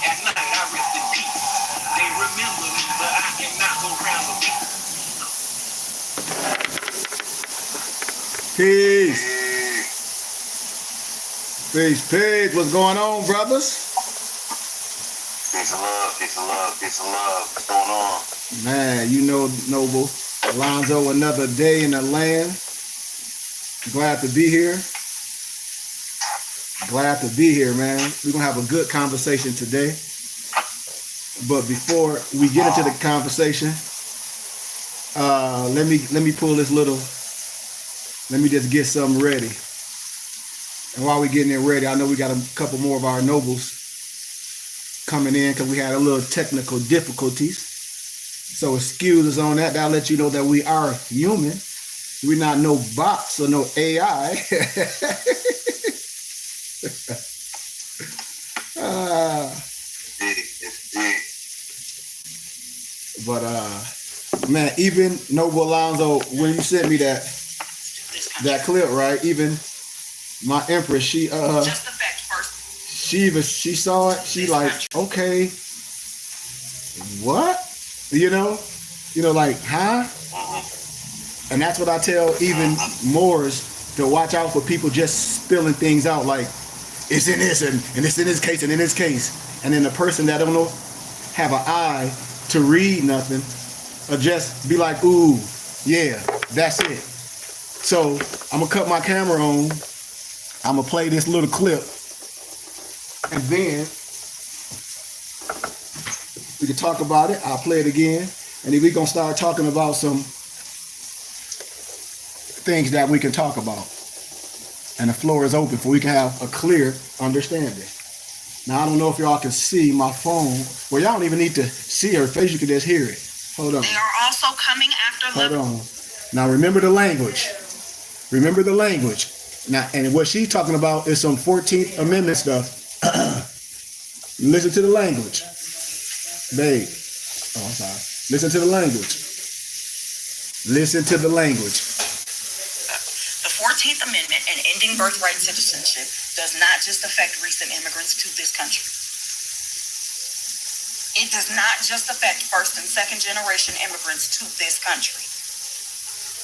at night I rest in peace. They remember me, but I cannot go round the beat. Peace. Peace, peace. What's going on, brothers? Peace of love, peace of love, peace of love. What's going on? Man, you know, Noble. Alonzo, another day in the land. Glad to be here. Glad to be here, man. We're going to have a good conversation today. But before we get into the conversation, let me pull this little, let me just get something ready. And while we're getting it ready, I know we got a couple more of our nobles coming in because we had a little technical difficulties. So excuse us on that. That'll let you know that we are human. We're not no bots or no AI. But man, even Noble Alonzo, when you sent me that clip, right? Even my empress, she saw it. She like, okay, what? You know, like, huh? And that's what I tell even Moors to watch out for people just spilling things out like it's in this and it's in this case and in this case. And then the person that don't know, have an eye to read nothing or just be like, ooh, yeah, that's it. So I'm gonna cut my camera on. I'm gonna play this little clip and then we can talk about it. I'll play it again. And then we're gonna start talking about some things that we can talk about. And the floor is open for we can have a clear understanding. Now, I don't know if y'all can see my phone. Well, y'all don't even need to see her face. You can just hear it. Hold on. They are also coming after. Hold on. Now, remember the language. Remember the language. Now, and what she's talking about is some 14th Amendment stuff. Listen to the language. Babe. Oh, I'm sorry. Listen to the language. Listen to the language. The 14th Amendment and ending birthright citizenship does not just affect recent immigrants to this country. It does not just affect first and second generation immigrants to this country.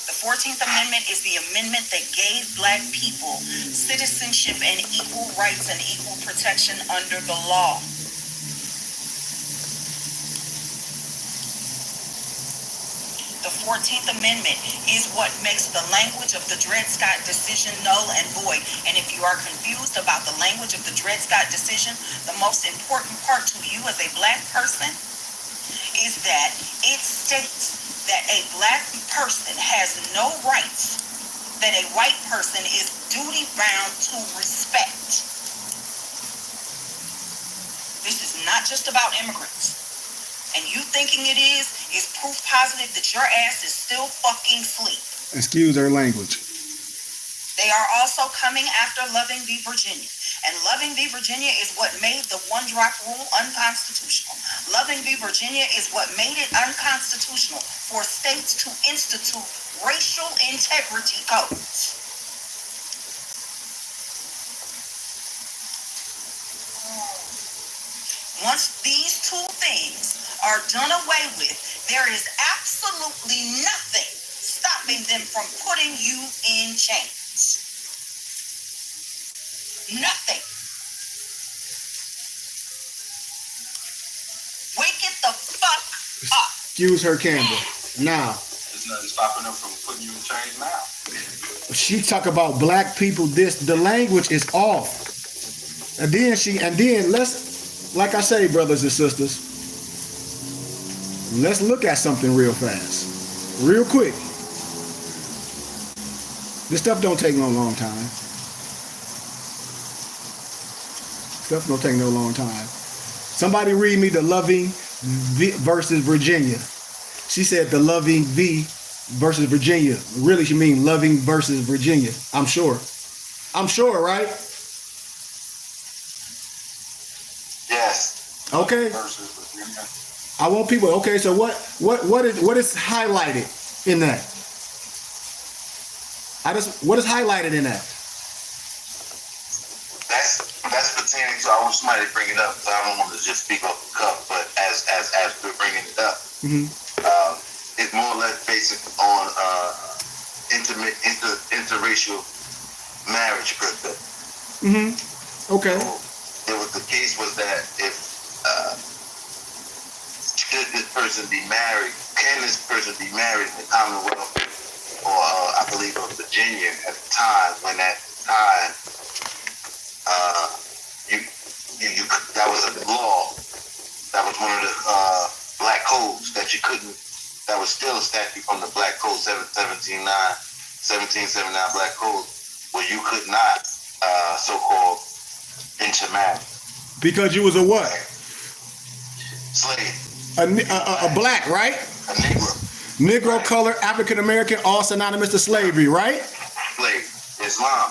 The 14th Amendment is the amendment that gave Black people citizenship and equal rights and equal protection under the law. The 14th Amendment is what makes the language of the Dred Scott decision null and void. And if you are confused about the language of the Dred Scott decision, the most important part to you as a Black person is that it states that a Black person has no rights that a white person is duty bound to respect. This is not just about immigrants. And you thinking it is proof positive that your ass is still fucking asleep. Excuse her language. They are also coming after Loving v. Virginia. And Loving v. Virginia is what made the one-drop rule unconstitutional. Loving v. Virginia is what made it unconstitutional for states to institute racial integrity codes. Once these two things are done away with, there is absolutely nothing stopping them from putting you in chains. Nothing. Wake it the fuck up. Excuse her, Campbell. Now. There's nothing stopping them from putting you in chains now. She talk about Black people. The language is off. And then let's, like I say, brothers and sisters, let's look at something real fast, real quick. This stuff don't take no long time. Stuff don't take no long time. Somebody read me the Loving versus Virginia. She said the Loving v versus Virginia. Really, she mean Loving versus Virginia. I'm sure, right? Yes. Okay. Versus Virginia. I want people. Okay, so what is highlighted in that? What is highlighted in that? That's the pertaining to, I want somebody to bring it up, so I don't want to just speak off the cuff, but as we're bringing it up, it's more or less basic on interracial marriage per se. Okay. So the case was that if should this person be married, can this person be married in the Commonwealth or I believe of Virginia at the time, when that time that was a law, that was one of the black codes that you couldn't, that was still a statute from the black code 1779 black code, where you could not so-called intermarry. Because you was a what? Slave. A black, right? A Negro. Negro, right. color, African American, all synonymous to slavery, right? Slave. Islam.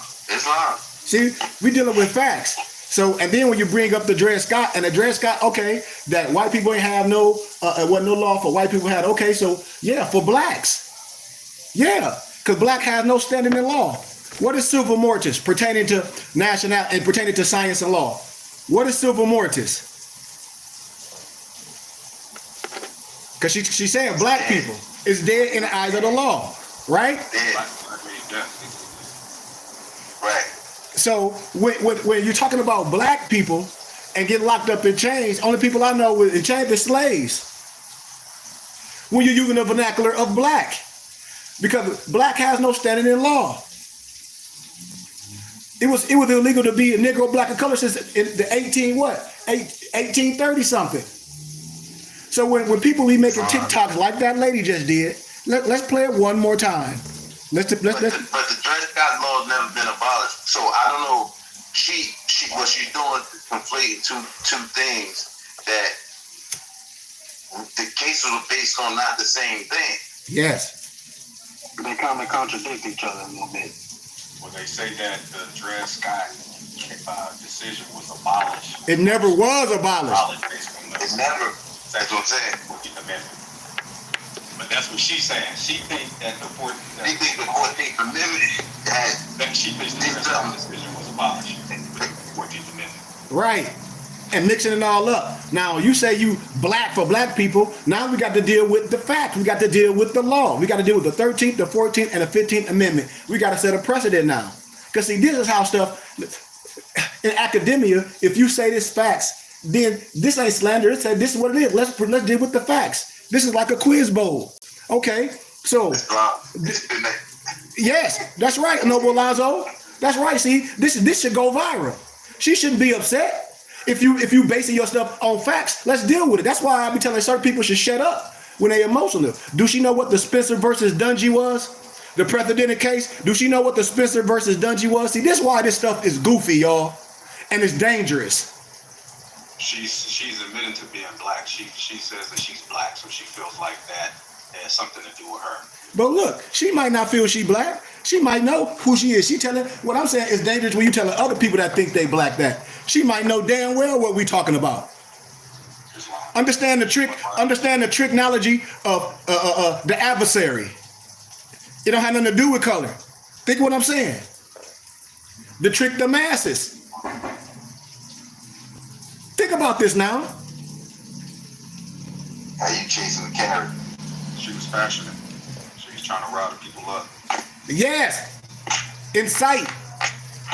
See, we dealing with facts. So, and then when you bring up the Dred Scott, and the Dred Scott, okay, that white people ain't have no, wasn't no law for white people had, okay, so yeah, for blacks. Yeah, because black has no standing in law. What is civil mortis pertaining to national and pertaining to science and law? What is civil mortis? Because she's saying black people is dead in the eyes of the law, right? Right. So when you're talking about black people and get locked up in chains, only people I know in chains are slaves. When you're using the vernacular of black, because black has no standing in law. It was illegal to be a Negro, black, or color since the 1830 something. So when people be making TikToks like that lady just did, let's play it one more time. But the Dred Scott law has never been abolished. So I don't know. She what she's doing is conflating two things that the cases were based on not the same thing. Yes. They kind of contradict each other a little bit. When they say that the Dred Scott decision was abolished. It never was abolished. It's never. That's what I'm saying. Amendment. But that's what she's saying. She thinks that the 14th Amendment she thinks the Dred Scott decision was abolished. The 14th Amendment. Right. And mixing it all up. Now you say you black for black people. Now we got to deal with the facts. We got to deal with the law. We got to deal with the 13th, the 14th, and the 15th Amendment. We got to set a precedent now. Because see, this is how stuff in academia. If you say this facts, then this ain't slander. This is what it is. Let's deal with the facts. This is like a quiz bowl. Okay, so yes, that's right, Noble Lazo. That's right. See, this should go viral. She shouldn't be upset if you basing your stuff on facts. Let's deal with it. That's why I be telling certain people should shut up when they emotional. Do she know what the Spencer versus Dungy was? The precedented case. Do she know what the Spencer versus Dungy was? See, this is why this stuff is goofy, y'all, and it's dangerous. She's admitting to being black. She says that she's black, so she feels like that has something to do with her. But look, she might not feel she black. She might know who she is. She telling, what I'm saying is dangerous when you telling other people that think they black that. She might know damn well what we talking about. Understand the tricknology of the adversary. It don't have nothing to do with color. Think what I'm saying. To trick the masses. Think about this now. How you chasing the carrot? She was passionate. She was trying to rile the people up. Yes. In sight.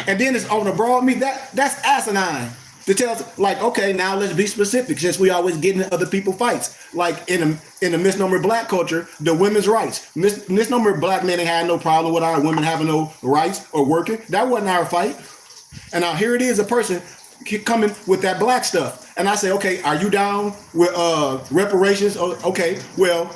And then it's on the broad meat. That's asinine. To tell us, like, okay, now let's be specific, since we always get into other people's fights. Like in the misnomer black culture, the women's rights. Misnomer black men ain't had no problem with our women having no rights or working. That wasn't our fight. And now here it is, a person coming with that black stuff. And I say, okay, are you down with reparations? Okay, well,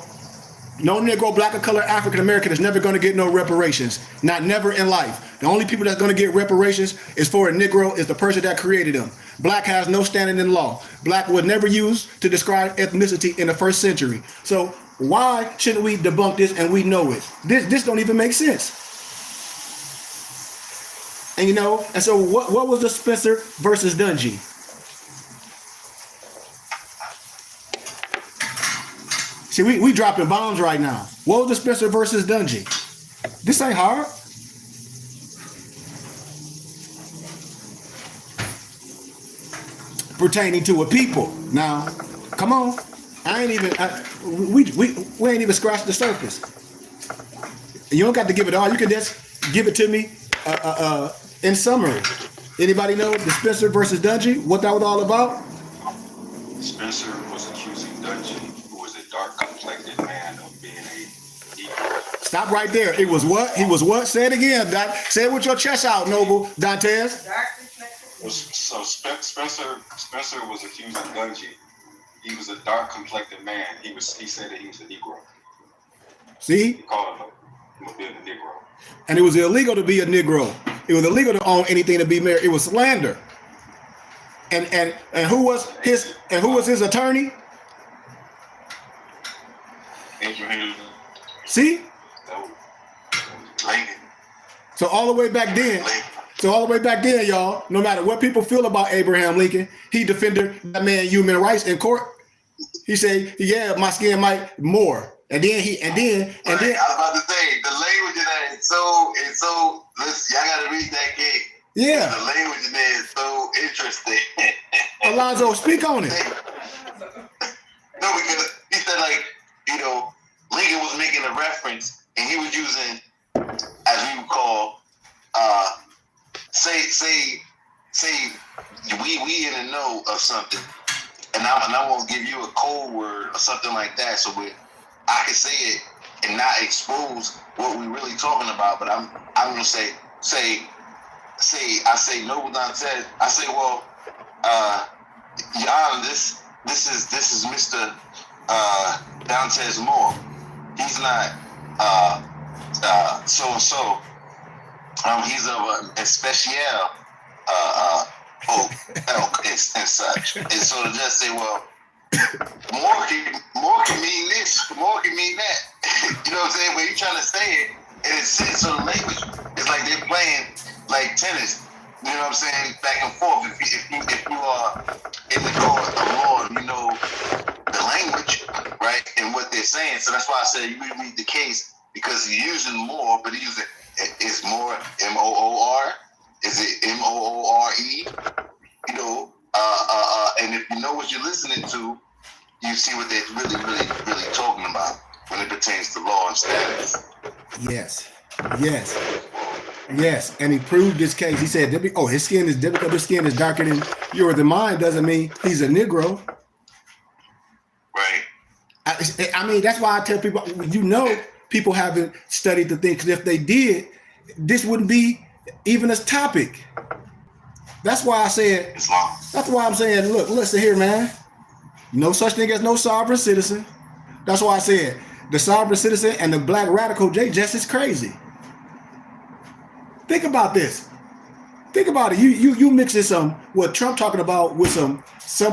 no Negro, black, or color, African American is never going to get no reparations. Not never in life. The only people that's going to get reparations is for a Negro, is the person that created them. Black has no standing in law. Black was never used to describe ethnicity in the first century. So why shouldn't we debunk this and we know it? This don't even make sense. And you know, and so what was the Spencer versus Dungy? See, we dropping bombs right now. What was the Spencer versus Dungy? This ain't hard. pertaining to a people. Now, come on, I ain't even we ain't even scratched the surface. You don't got to give it all. You can just give it to me in summary. Anybody know the Spencer versus Dungy? What that was all about? Spencer was accusing Dungy, who was a dark-complected man, of being a Negro. Stop right there. It was what? He was what? Say it again. Say it with your chest out, Noble Dantes. So Spencer was accusing Dungy. He was a dark-complected man. He said that he was a Negro. See? He called him being a Negro. And it was illegal to be a Negro. It was illegal to own anything, to be married. It was slander. And who was his attorney? Abraham. See? Lincoln. So all the way back then, y'all, no matter what people feel about Abraham Lincoln, he defended that man human rights in court. He said, yeah, my skin might more. And then I was about to say, the language in that is so listen, y'all gotta read that case. Yeah. The language in there is so interesting. Alonzo, speak on it. No, because he said, like, Lincoln was making a reference, and he was using, as we would call, say we in the know of something, and I won't give you a code word or something like that, so I can say it and not expose what we really talking about. But I'm gonna say Noble Dantes. I say, well, Your Honor, this is Mr. Dantes Moore. He's not so and so. He's of a special elk and such. And so to just say, well, more can mean this, more can mean that. You know what I'm saying? When you're trying to say it, and it's so the language, it's like they're playing like tennis. You know what I'm saying? Back and forth. If you are in the court of law, you know the language, right, and what they're saying. So that's why I said you read the case, because he's using more, but he's using it's more MOOR. Is it MOORE? And if you know what you're listening to, you see what they're really talking about when it pertains to law and status. Yes. And he proved this case. He said, his skin is difficult. His skin is darker than yours and mine. Doesn't mean he's a Negro. Right. I mean, that's why I tell people, people haven't studied the thing, because if they did, this wouldn't be even a topic. That's why I said, that's why I'm saying, look, listen here, man. No such thing as no sovereign citizen. That's why I said the sovereign citizen and the black radical just as crazy. Think about this. Think about it. You mixing some what Trump talking about with some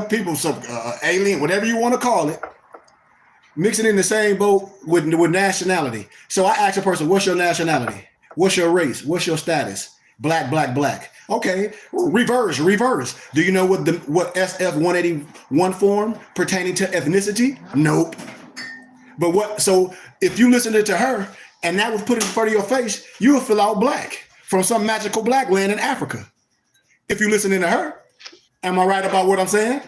people, some alien, whatever you want to call it, mixing in the same boat with nationality. So I ask a person, what's your nationality? What's your race? What's your status? Black. Okay, reverse. Do you know what SF 181 form pertaining to ethnicity? Nope. But what? So if you listen to her and that was put in front of your face, you will fill out black from some magical black land in Africa. If you listening to her, am I right about what I'm saying?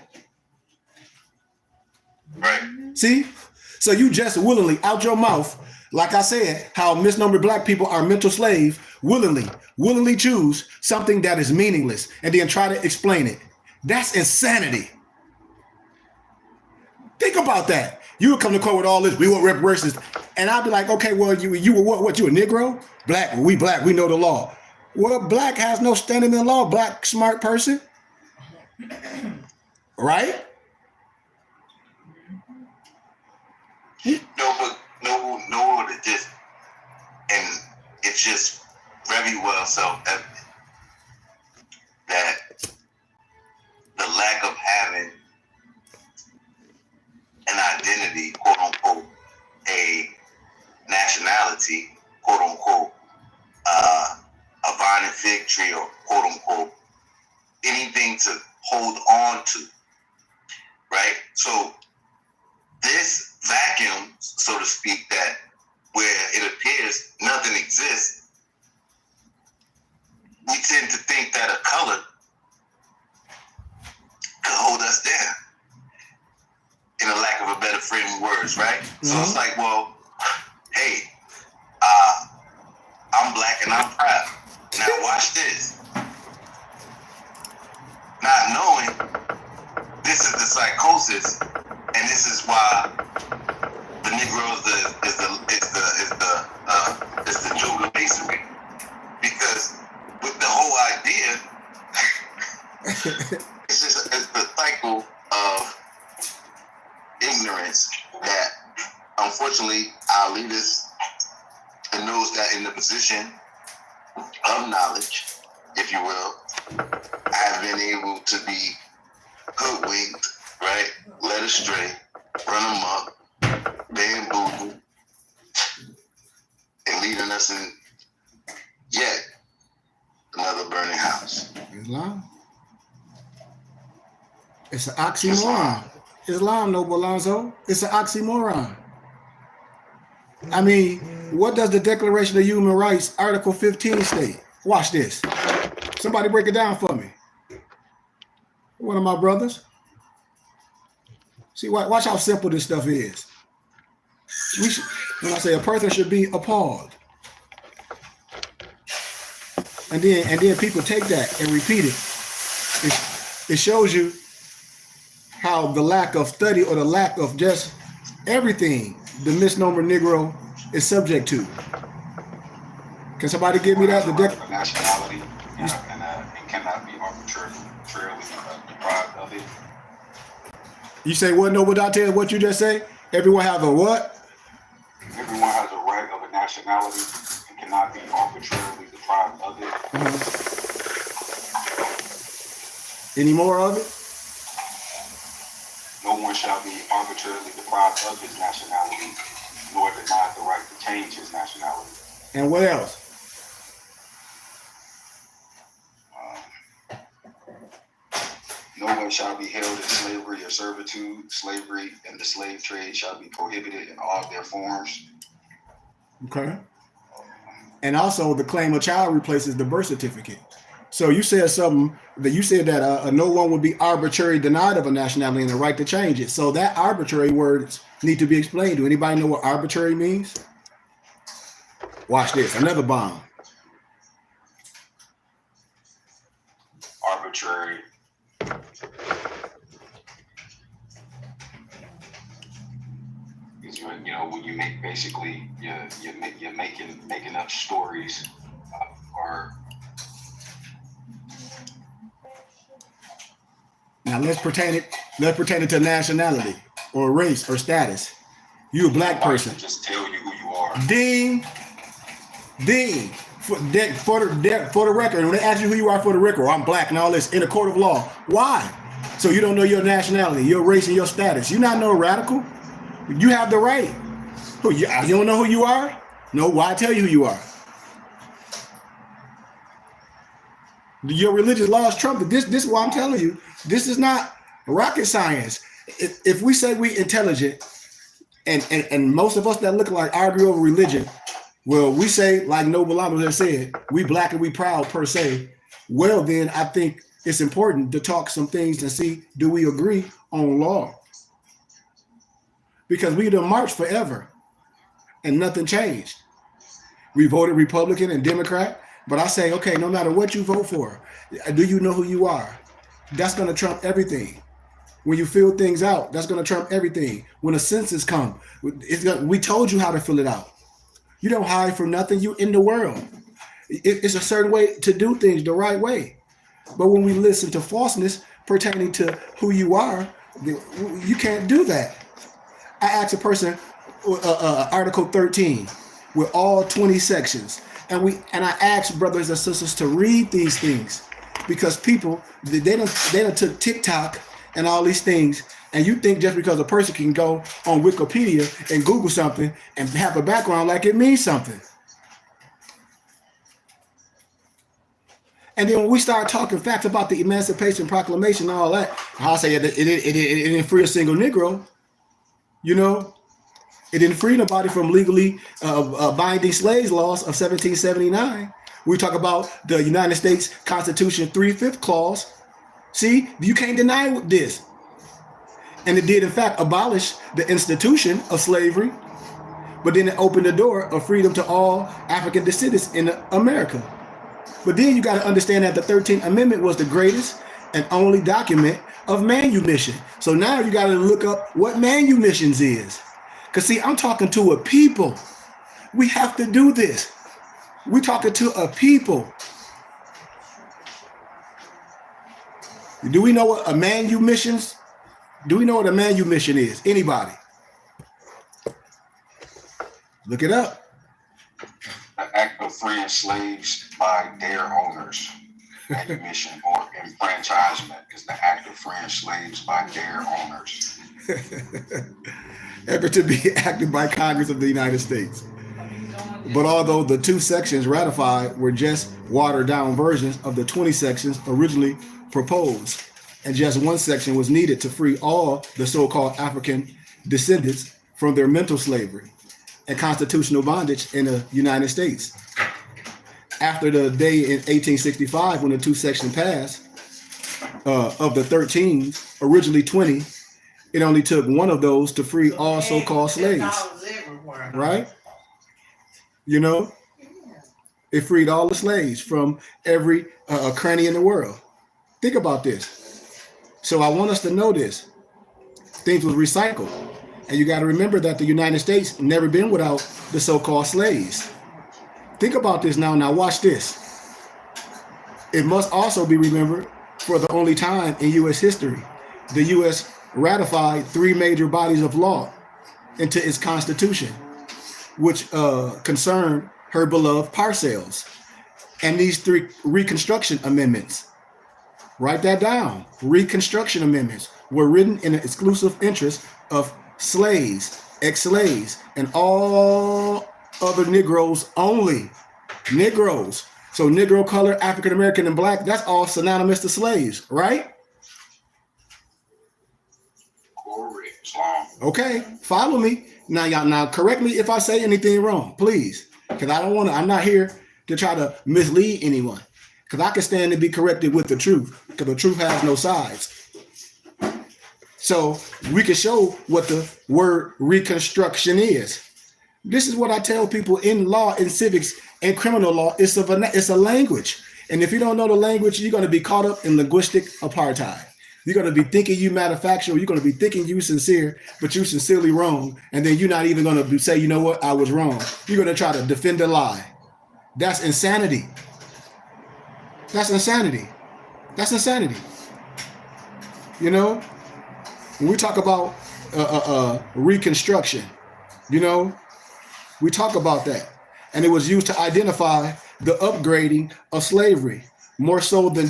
Right. See? So you just willingly out your mouth, like I said, how misnumbered black people are mental slaves, willingly choose something that is meaningless and then try to explain it. That's insanity. Think about that. You would come to court with all this, we want reparations. And I'd be like, okay, well, you were what, you a Negro? Black, we know the law. Well, black has no standing in the law, black smart person. Right? No, it just, and it's just very well self-evident that the lack of having an identity, quote unquote, a nationality, quote unquote, a vine and fig tree, or quote unquote, anything to hold on to, right? So this vacuum, so to speak, that where it appears nothing exists, we tend to think that a color could hold So it's like, well, hey, I'm black and I'm proud. Now watch this. Not knowing this is the psychosis, and this is why the Negro is the Judah Masonry, because with the whole idea, it's the cycle of ignorance that unfortunately our leaders and those that in the position of knowledge, if you will, have been able to be hoodwinked, right, led astray, run amok, bamboozled, and leading us in yet another burning house. Islam. It's an oxymoron. Islam, Noble Alonzo. It's an oxymoron. I mean, what does the Declaration of Human Rights, Article 15 state? Watch this. Somebody break it down for me. One of my brothers. See, watch how simple this stuff is. When I say a person should be appalled. And then people take that and repeat it. It shows you how the lack of study or the lack of just everything the misnomer Negro is subject to. Can somebody give me that? The nationality and cannot be arbitrarily deprived of it. You say what, Noble Dante? What you just say? Everyone have a what? Everyone has a right of a nationality and cannot be arbitrarily deprived of it. Any more of it? No one shall be arbitrarily deprived of his nationality, nor denied the right to change his nationality. And what else? No one shall be held in slavery or servitude. Slavery and the slave trade shall be prohibited in all their forms. Okay. And also, the claim of child replaces the birth certificate. So you said something that you said that no one would be arbitrarily denied of a nationality and the right to change it. So that arbitrary words need to be explained. Do anybody know what arbitrary means? Watch this. Another bomb. Arbitrary. You know, when you make basically you're making up stories or. Now let's pertain it to nationality or race or status. You a black person. Just tell you who you are. Ding. For the record, when they ask you who you are for the record, I'm black and all this in a court of law. Why? So you don't know your nationality, your race, and your status. You're not no radical. You have the right. You don't know who you are? No, why tell you who you are? Your religious laws trump it. This is what I'm telling you. This is not rocket science. If we say we intelligent, and most of us that look like argue over religion, well, we say, like Noble Alonzo has said, we black and we proud per se. Well, then I think it's important to talk some things and see, do we agree on law? Because we done marched forever and nothing changed. We voted Republican and Democrat, but I say, okay, no matter what you vote for, do you know who you are? That's going to trump everything. When you fill things out, that's going to trump everything. When a census comes, we told you how to fill it out. You don't hide from nothing. You in the world. It's a certain way to do things the right way. But when we listen to falseness pertaining to who you are, you can't do that. I asked a person, Article 13, with all 20 sections, and I asked brothers and sisters to read these things, because people they done took TikTok and all these things, and you think just because a person can go on Wikipedia and Google something and have a background like it means something. And then when we start talking facts about the Emancipation Proclamation and all that, I'll say it didn't free a single Negro. You know, it didn't free nobody from legally binding slaves laws of 1779. We talk about the United States Constitution 3/5 clause. See, you can't deny this. And it did, in fact, abolish the institution of slavery, but then it opened the door of freedom to all African descendants in America. But then you got to understand that the 13th Amendment was the greatest and only document of manumission. So now you got to look up what manumissions is. Because see, I'm talking to a people. We have to do this. We're talking to a people. Do we know what a manumissions? Do we know what a manumission is? Anybody? Look it up. The act of freeing slaves by their owners. Manumission or enfranchisement is the act of freeing slaves by their owners. Ever to be acted by Congress of the United States. But although the 2 sections ratified were just watered down versions of the 20 sections originally proposed, and just 1 section was needed to free all the so-called African descendants from their mental slavery and constitutional bondage in the United States. After the day in 1865 when the 2 section passed, of the 13, originally 20, it only took 1 of those to free all so-called slaves. Right? You know, it freed all the slaves from every cranny in the world. Think about this. So I want us to know this. Things was recycled. And you got to remember that the United States never been without the so-called slaves. Think about this now. Now watch this. It must also be remembered for the only time in U.S. history, the U.S. ratified 3 major bodies of law into its constitution, which concerned her beloved parcels. And these 3 Reconstruction Amendments, write that down. Reconstruction Amendments were written in the exclusive interest of slaves, ex-slaves, and all other Negroes only. Negroes. So Negro, color, African American, and Black, that's all synonymous to slaves, right? Okay, follow me. Now, y'all, now correct me if I say anything wrong, please. Because I don't want to, I'm not here to try to mislead anyone. Because I can stand to be corrected with the truth. Because the truth has no sides. So we can show what the word reconstruction is. This is what I tell people in law, in civics, and criminal law. It's a language. And if you don't know the language, you're going to be caught up in linguistic apartheid. You're going to be thinking you manufacture, you're going to be thinking you sincere, but you're sincerely wrong. And then you're not even going to say, you know what, I was wrong. You're going to try to defend a lie. That's insanity. That's insanity. That's insanity. You know, when we talk about reconstruction, you know, we talk about that. And it was used to identify the upgrading of slavery, more so than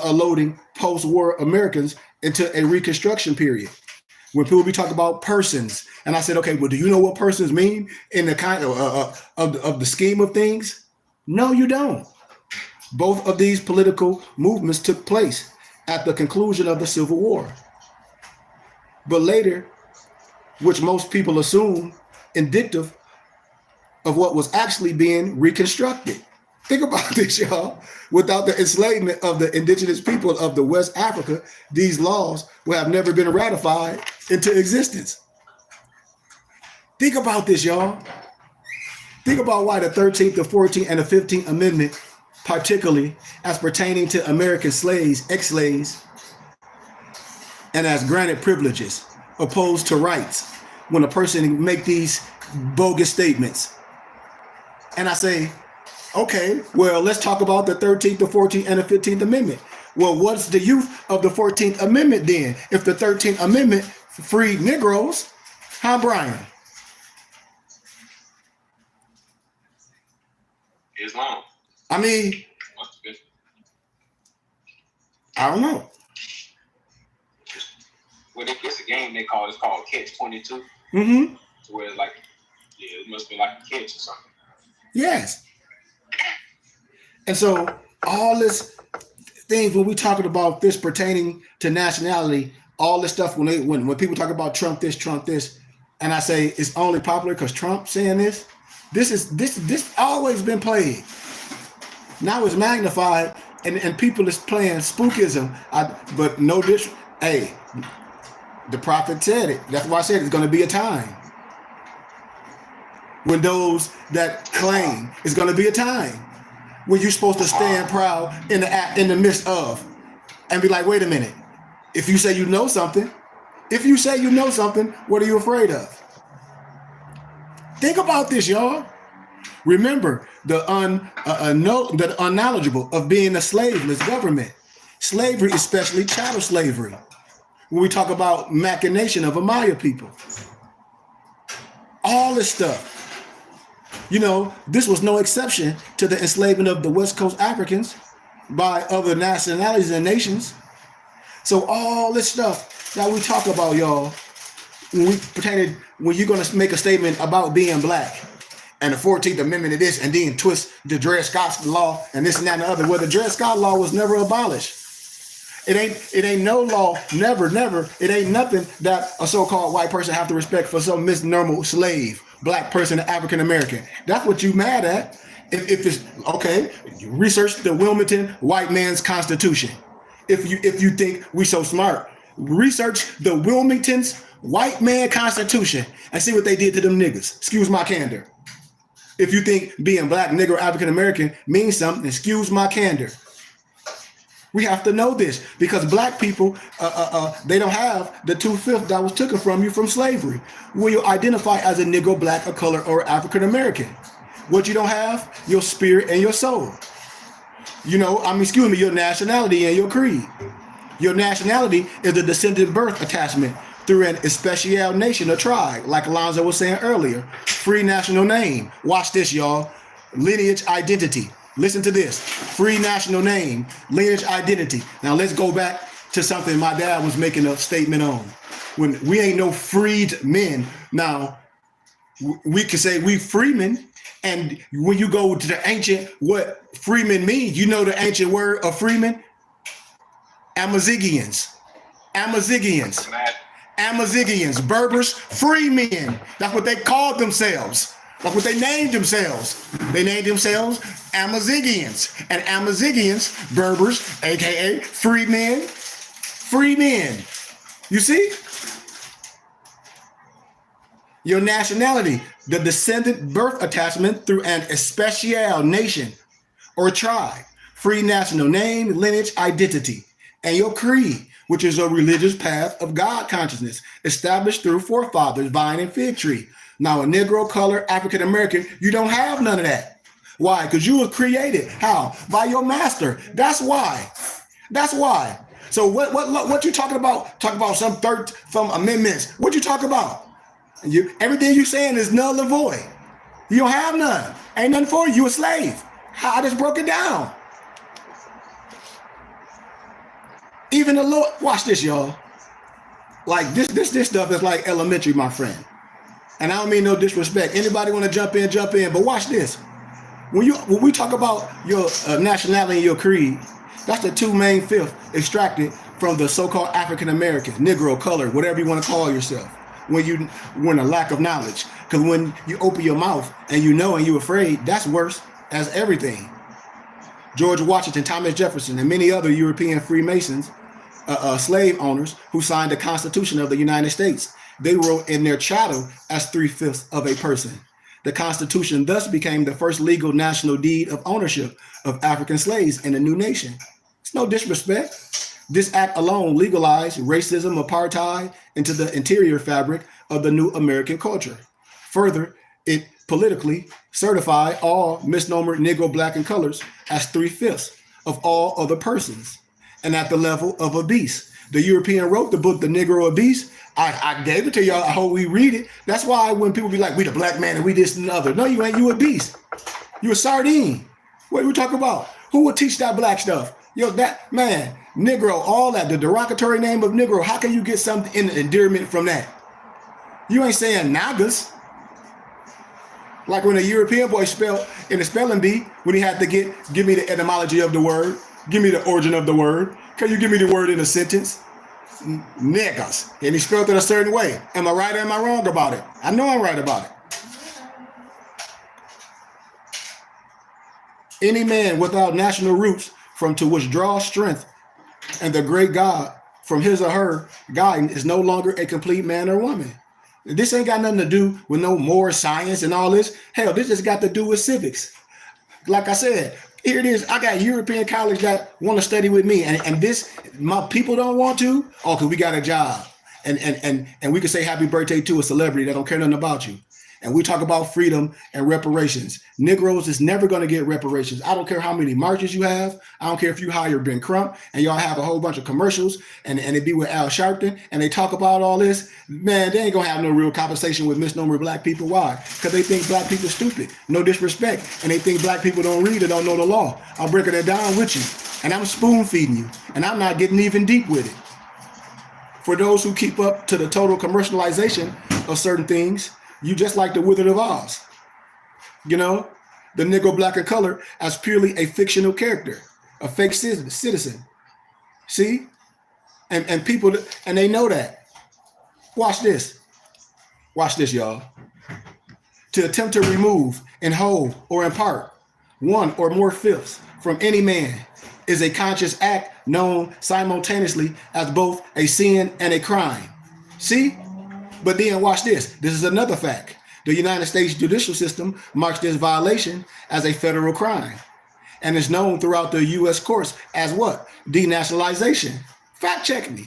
loading post-war Americans into a reconstruction period. When people be talking about persons, and I said, okay, well, do you know what persons mean in the kind of the scheme of things? No, you don't. Both of these political movements took place at the conclusion of the Civil War. But later, which most people assume indicative of what was actually being reconstructed. Think about this, y'all. Without the enslavement of the indigenous people of the West Africa, these laws would have never been ratified into existence. Think about this, y'all. Think about why the 13th, the 14th, and the 15th Amendment, particularly as pertaining to American slaves, ex-slaves, and as granted privileges, opposed to rights, when a person make these bogus statements. And I say, okay, well, let's talk about the 13th, the 14th, and the 15th Amendment. Well, what's the use of the 14th Amendment then? If the 13th Amendment freed Negroes, huh, Brian? Islam. I mean, I don't know. Well, it's a game it's called Catch-22. Mm-hmm. Where it's like, yeah, it must be like a catch or something. Yes. And so all this things when we talking about this pertaining to nationality, all this stuff when people talk about Trump this, and I say it's only popular because Trump saying this. This always been played. Now it's magnified and people is playing spookism. But no hey, The prophet said it. That's why I said it's going to be a time when those that claim, it's going to be a time when you're supposed to stand proud in the midst of, and be like, wait a minute. If you say you know something, what are you afraid of? Think about this, y'all. Remember the unknowledgeable of being a slaveless government. Slavery, especially chattel slavery. When we talk about machination of a Maya people. All this stuff. You know, this was no exception to the enslavement of the West Coast Africans by other nationalities and nations. So all this stuff that we talk about, y'all, when you're going to make a statement about being black and the 14th Amendment of this, and then twist the Dred Scott law and this and that and the other, well, the Dred Scott law was never abolished. It ain't no law, never. It ain't nothing that a so-called white person have to respect for some misnormal slave, black person, African American. That's what you mad at. If it's okay, research the Wilmington white man's constitution. If you think we so smart, research the Wilmington's white man constitution and see what they did to them niggas. Excuse my candor. If you think being black, nigger, African American means something, excuse my candor. We have to know this because black people, they don't have the 2/5 that was taken from you from slavery. When you identify as a Negro, black, a color, or African American, what you don't have, your spirit and your soul. Your nationality and your creed. Your nationality is a descendant birth attachment through an especial nation or tribe, like Alonzo was saying earlier. Free national name. Watch this, y'all. Lineage identity. Listen to this. Free national name, lineage identity. Now let's go back to something my dad was making a statement on. When we ain't no freed men. Now, we can say we freemen, and when you go to the ancient, what freeman means, you know the ancient word of freeman? Amazigians, Berbers, free men. That's what they called themselves. That's what they named themselves. They named themselves Amazigians. And Amazigians, Berbers, aka free men. You see? Your nationality, the descendant birth attachment through an especial nation or tribe, free national name, lineage, identity, and your creed, which is a religious path of God consciousness established through forefathers, vine and fig tree. Now, a Negro, color, African American, you don't have none of that. Why? Because you were created. How? By your master. That's why. So what you talking about? Talk about some amendments. What you talk about? Everything you saying is null and void. You don't have none. Ain't nothing for you. You a slave. I just broke it down. Even the Lord, watch this, y'all. Like this stuff is like elementary, my friend. And I don't mean no disrespect. Anybody want to jump in, but watch this. When we talk about your nationality and your creed, that's the two main fifths extracted from the so-called African American, Negro, color, whatever you want to call yourself. When a lack of knowledge, because when you open your mouth and you know and you're afraid, that's worse as everything. George Washington, Thomas Jefferson, and many other European Freemasons, slave owners who signed the Constitution of the United States, they wrote in their chattel as 3/5 of a person. The Constitution thus became the first legal national deed of ownership of African slaves in a new nation. It's no disrespect. This act alone legalized racism, apartheid into the interior fabric of the new American culture. Further, it politically certified all misnomer Negro, black, and colors as 3/5 of all other persons, and at the level of a beast. The European wrote the book, The Negro a Beast. I gave it to y'all. I hope we read it. That's why when people be like, we the black man and we this and the other. No, you ain't. You a beast. You a sardine. What are we talking about? Who would teach that black stuff? Yo, that man, Negro, all that, the derogatory name of Negro. How can you get something in endearment from that? You ain't saying Nagas. Like when a European boy spelled in the spelling bee, when he had to give me the etymology of the word, give me the origin of the word. Can you give me the word in a sentence? Niggas. And he spelled it a certain way. Am I right or am I wrong about it? I know I'm right about it. Any man without national roots from to which draws strength and the great God from his or her guidance is no longer a complete man or woman. This ain't got nothing to do with no more science and all this. Hell, this just got to do with civics. Like I said, here it is. I got European college that want to study with me, and this my people don't want to. Oh, because we got a job, and we can say happy birthday to a celebrity that don't care nothing about you. And we talk about freedom and reparations. Negroes is never going to get reparations. I don't care how many marches you have. I don't care if you hire Ben Crump and y'all have a whole bunch of commercials and it be with Al Sharpton and they talk about all this. Man, they ain't going to have no real conversation with misnomer black people. Why? Because they think black people stupid. No disrespect. And they think black people don't read or don't know the law. I'm breaking it down with you. And I'm spoon feeding you. And I'm not getting even deep with it. For those who keep up to the total commercialization of certain things, you just like the Wizard of Oz. You know, the Negro, Black, and Color as purely a fictional character, a fake citizen. See? And people, and they know that. Watch this. Watch this, y'all. To attempt to remove in whole or in part one or more fifths from any man is a conscious act known simultaneously as both a sin and a crime. See? But then watch this. This is another fact. The United States judicial system marks this violation as a federal crime and is known throughout the U.S. courts as what? Denationalization. Fact check me.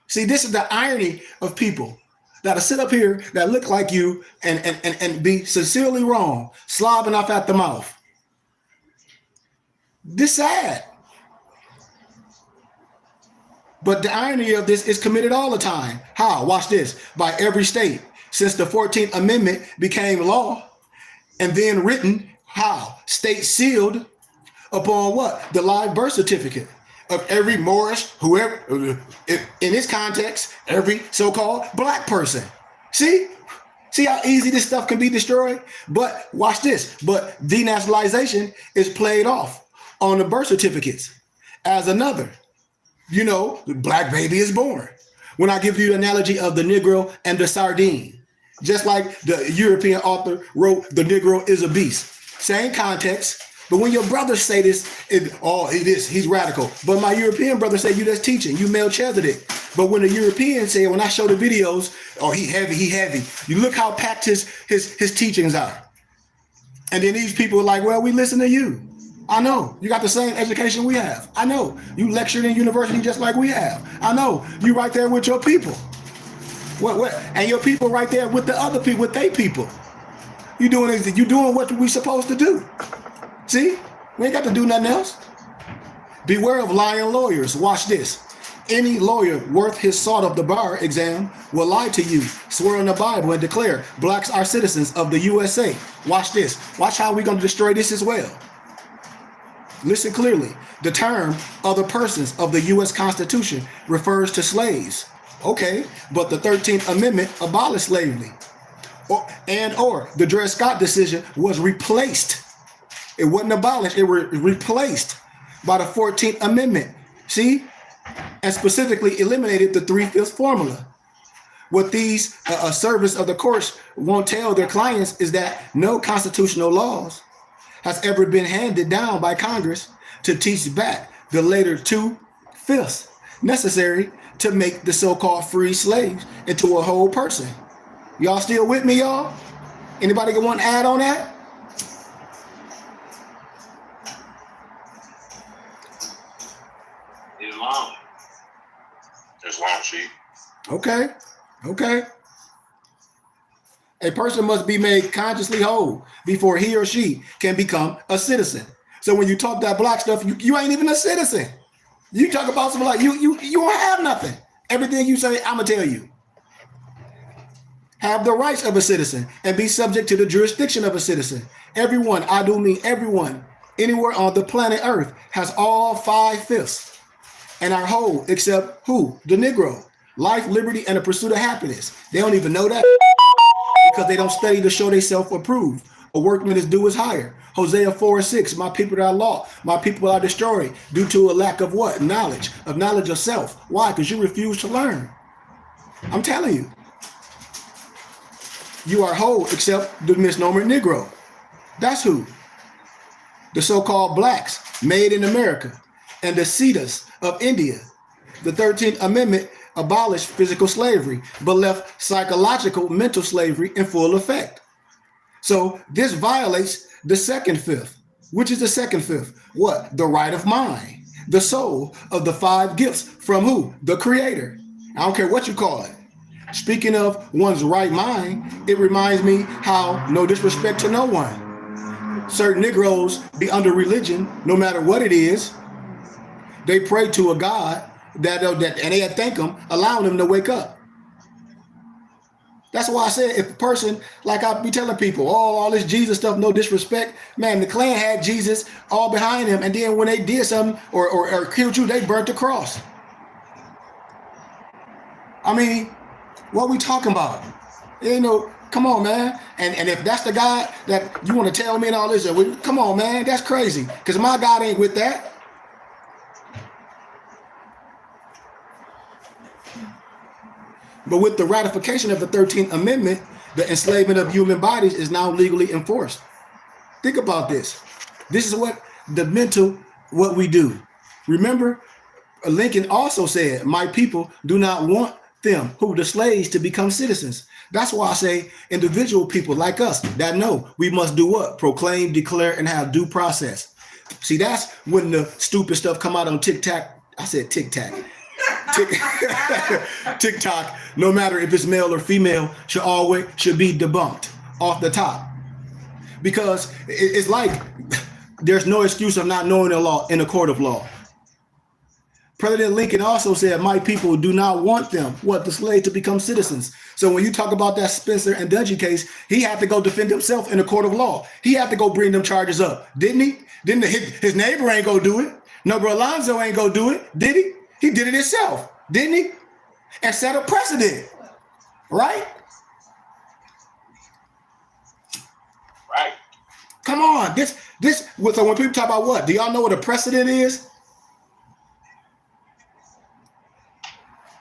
See, this is the irony of people that'll sit up here that look like you and be sincerely wrong, slobbing off at the mouth. This sad. But the irony of this is committed all the time. How? Watch this. By every state since the 14th Amendment became law and then written, how? State sealed upon what? The live birth certificate of every Moorish, whoever, in this context, every so-called black person. See? See how easy this stuff can be destroyed? But watch this. But denationalization is played off on the birth certificates as another. You know, the black baby is born. When I give you the analogy of the Negro and the sardine, just like the European author wrote, the Negro is a beast. Same context. But when your brothers say this, he's radical. But my European brother say, you just teaching, you Melchizedek. But when the Europeans say, when I show the videos, oh, he heavy. You look how packed his teachings are. And then these people are like, well, we listen to you. I know you got the same education we have. I know you lectured in university just like we have. I know you right there with your people. What? And your people right there with the other people, with their people. You doing what we supposed to do. See, we ain't got to do nothing else. Beware of lying lawyers. Watch this. Any lawyer worth his salt of the bar exam will lie to you, swear on the Bible, and declare blacks are citizens of the USA. Watch this. Watch how we're going to destroy this as well. Listen clearly. The term other persons of the U.S. Constitution refers to slaves. Okay, but the 13th Amendment abolished slavery. Or the Dred Scott decision was replaced. It wasn't abolished, it was replaced by the 14th Amendment. See? And specifically eliminated the 3/5 formula. What these servants of the courts won't tell their clients is that no constitutional laws has ever been handed down by Congress to teach back the later 2/5 necessary to make the so-called free slaves into a whole person. Y'all still with me, y'all? Anybody want to add on that? Islam, Chief. Okay. A person must be made consciously whole before he or she can become a citizen. So when you talk that black stuff, you ain't even a citizen. You talk about something like you don't have nothing. Everything you say, I'm gonna tell you. Have the rights of a citizen and be subject to the jurisdiction of a citizen. Everyone, I do mean everyone, anywhere on the planet Earth has all 5/5 and are whole except who? The Negro. Life, liberty, and the pursuit of happiness. They don't even know that because they don't study to show they self-approved. A workman is due his hire. Hosea 4:6, my people are lost, my people are destroyed due to a lack of what? Knowledge of self. Why? Because you refuse to learn. I'm telling you. You are whole except the misnomer Negro. That's who. The so-called blacks made in America and the Cetas of India The 13th Amendment abolished physical slavery, but left psychological, mental slavery in full effect. So this violates the second fifth. Which is the second fifth? What? The right of mind, the soul of the five gifts from who? The Creator. I don't care what you call it. Speaking of one's right mind, it reminds me how, no disrespect to no one, certain Negroes be under religion, no matter what it is. They pray to a God that and they thank him, allowing them to wake up. That's why I said, if a person, like I be telling people, oh, all this Jesus stuff, no disrespect, man, the Klan had Jesus all behind him, and then when they did something or killed you, they burnt the cross. I mean, what we talking about? You know, come on, man. And if that's the God that you want to tell me and all this, come on, man, that's crazy. Because my God ain't with that. But with the ratification of the 13th Amendment, the enslavement of human bodies is now legally enforced. Think about this. This is what we do. Remember, Lincoln also said, my people do not want them, who the slaves, to become citizens. That's why I say individual people like us that know we must do what? Proclaim, declare, and have due process. See, that's when the stupid stuff come out on TikTok. I said TikTok. TikTok, no matter if it's male or female, should be debunked off the top. Because it's like there's no excuse of not knowing the law in a court of law. President Lincoln also said, my people do not want them, the slaves, to become citizens. So when you talk about that Spencer and Dungy case, he had to go defend himself in a court of law. He had to go bring them charges up, didn't he? His neighbor ain't go do it. No, bro, Alonzo ain't go do it, did he? He did it himself, didn't he? And set a precedent, right? Right. Come on, so when people talk about what, do y'all know what a precedent is?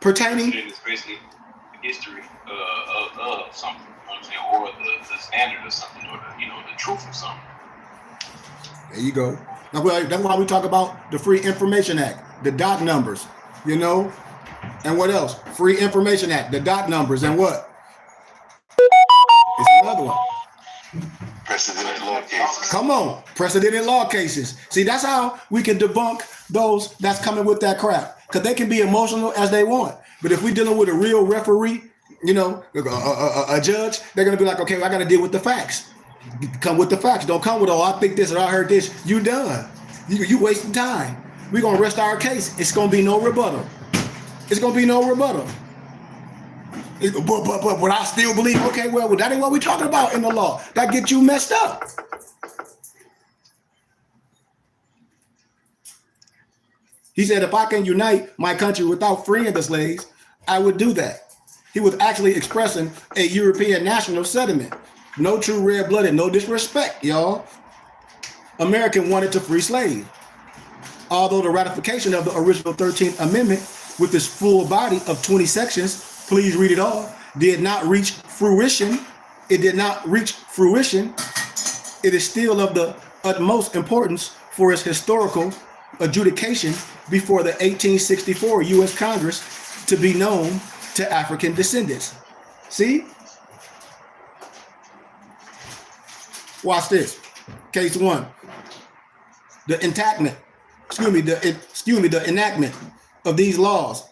Pertaining? It is basically the history of something, you know what I'm saying, or the standard of something, or the truth of something. There you go. That's why we talk about the Free Information Act, the dot numbers, and what else? Free Information Act, the dot numbers, and what? It's another one. Precedented law cases. Come on, precedented law cases. See, that's how we can debunk those that's coming with that crap, because they can be emotional as they want. But if we're dealing with a real referee, a judge, they're gonna be like, okay, I got to deal with the facts. Come with the facts. Don't come with, oh, I think this or I heard this. You done. You wasting time. We're gonna rest our case. It's gonna be no rebuttal. It's gonna be no rebuttal. But I still believe, okay, well, that ain't what we're talking about in the law. That gets you messed up. He said, if I can unite my country without freeing the slaves, I would do that. He was actually expressing a European national sentiment. No true red-blooded, no disrespect, y'all. American wanted to free slaves. Although the ratification of the original 13th Amendment with its full body of 20 sections, please read it all, did not reach fruition. It did not reach fruition. It is still of the utmost importance for its historical adjudication before the 1864 U.S. Congress to be known to African descendants. See? Watch this. Case one. The enactment of these laws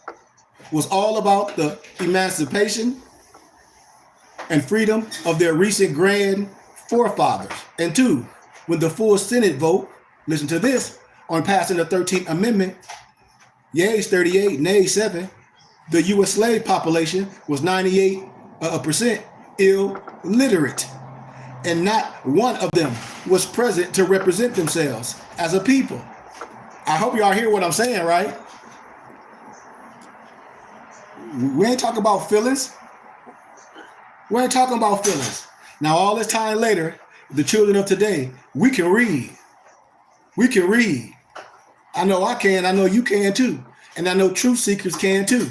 was all about the emancipation and freedom of their recent grand forefathers. And two, when the full Senate vote, listen to this, on passing the 13th Amendment, yeas 38, nays 7, the U.S. slave population was 98% illiterate, and not one of them was present to represent themselves as a people. I hope y'all hear what I'm saying, right? We ain't talking about feelings. We ain't talking about feelings. Now, all this time later, the children of today, we can read. We can read. I know I can. I know you can too. And I know truth seekers can too.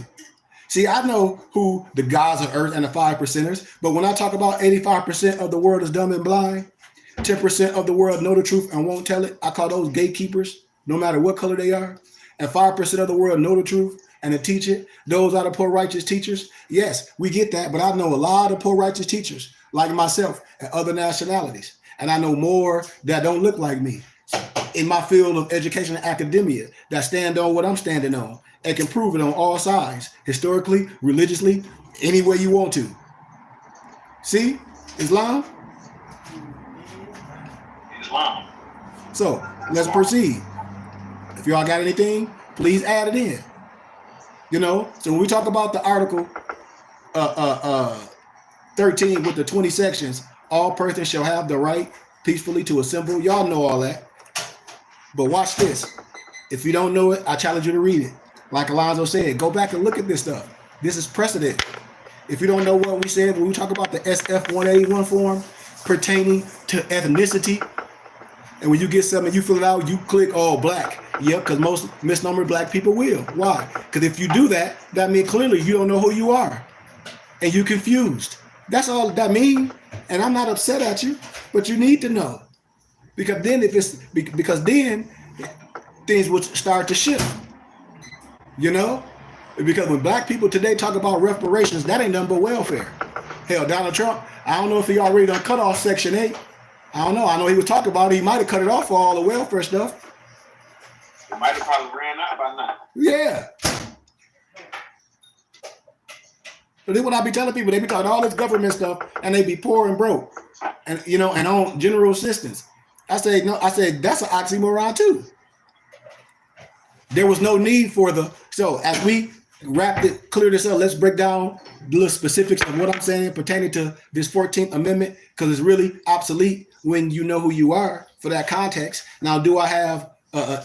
See, I know who the gods of earth and the 5%ers, but when I talk about 85% of the world is dumb and blind, 10% of the world know the truth and won't tell it, I call those gatekeepers, no matter what color they are. And 5% of the world know the truth and to teach it. Those are the poor righteous teachers. Yes, we get that, but I know a lot of poor righteous teachers like myself and other nationalities. And I know more that don't look like me in my field of education and academia that stand on what I'm standing on and can prove it on all sides, historically, religiously, any way you want to. See, Islam? Islam. So let's proceed. If y'all got anything, please add it in. You know, so when we talk about the article 13 with the 20 sections, all persons shall have the right peacefully to assemble. Y'all know all that. But watch this. If you don't know it, I challenge you to read it. Like Alonzo said, go back and look at this stuff. This is precedent. If you don't know what we said when we talk about the SF-181 form pertaining to ethnicity, and when you get something, you fill it out, you click, oh, black. Yep, because most misnomer black people will. Why? Because if you do that, that means clearly you don't know who you are. And you're confused. That's all that means. And I'm not upset at you, but you need to know. Because then then things would start to shift. You know? Because when black people today talk about reparations, that ain't nothing but welfare. Hell, Donald Trump, I don't know if he already done cut off Section 8. I don't know. I know he was talking about it. He might have cut it off for all the welfare stuff. It might have probably ran out by now. Yeah. But then when I be telling people, they be talking all this government stuff and they be poor and broke. And you know, and on general assistance. I said, no, I said that's an oxymoron too. There was no need for so as we clear this up, let's break down the specifics of what I'm saying pertaining to this 14th Amendment, because it's really obsolete when you know who you are for that context. Now, do I have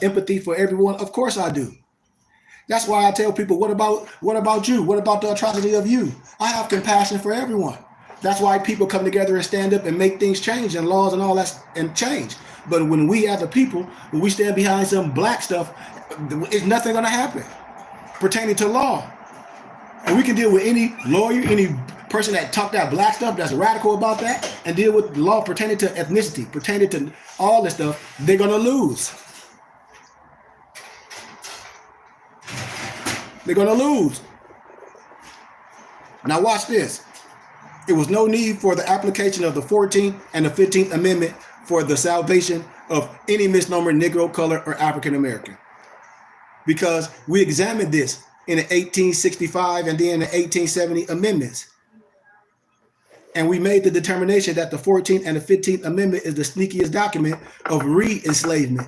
empathy for everyone? Of course I do. That's why I tell people, what about you? What about the atrocity of you? I have compassion for everyone. That's why people come together and stand up and make things change and laws and all that and change. But when we as a people, when we stand behind some black stuff, it's nothing going to happen pertaining to law. And we can deal with any lawyer, any person that talk that black stuff, that's radical about that, and deal with law pertaining to ethnicity, pertaining to all this stuff. They're going to lose. They're going to lose. Now watch this. It was no need for the application of the 14th and the 15th Amendment for the salvation of any misnomer Negro, color, or African American. Because we examined this in the 1865 and then the 1870 amendments. And we made the determination that the 14th and the 15th Amendment is the sneakiest document of re-enslavement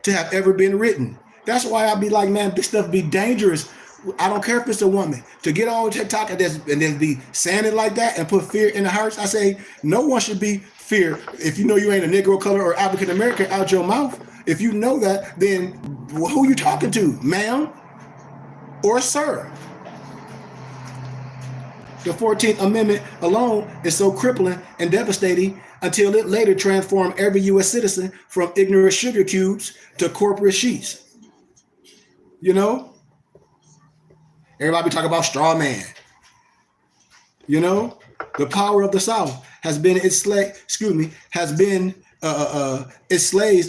to have ever been written. That's why I be like, man, this stuff be dangerous. I don't care if it's a woman to get on TikTok and then be saying it like that and put fear in the hearts. I say no one should be fear. If you know you ain't a Negro, color, or African American out your mouth, if you know that, then who you talking to, ma'am or sir? The 14th Amendment alone is so crippling and devastating until it later transformed every U.S. citizen from ignorant sugar cubes to corporate sheets. You know? Everybody talk about straw man. You know, the power of the South has been its slaves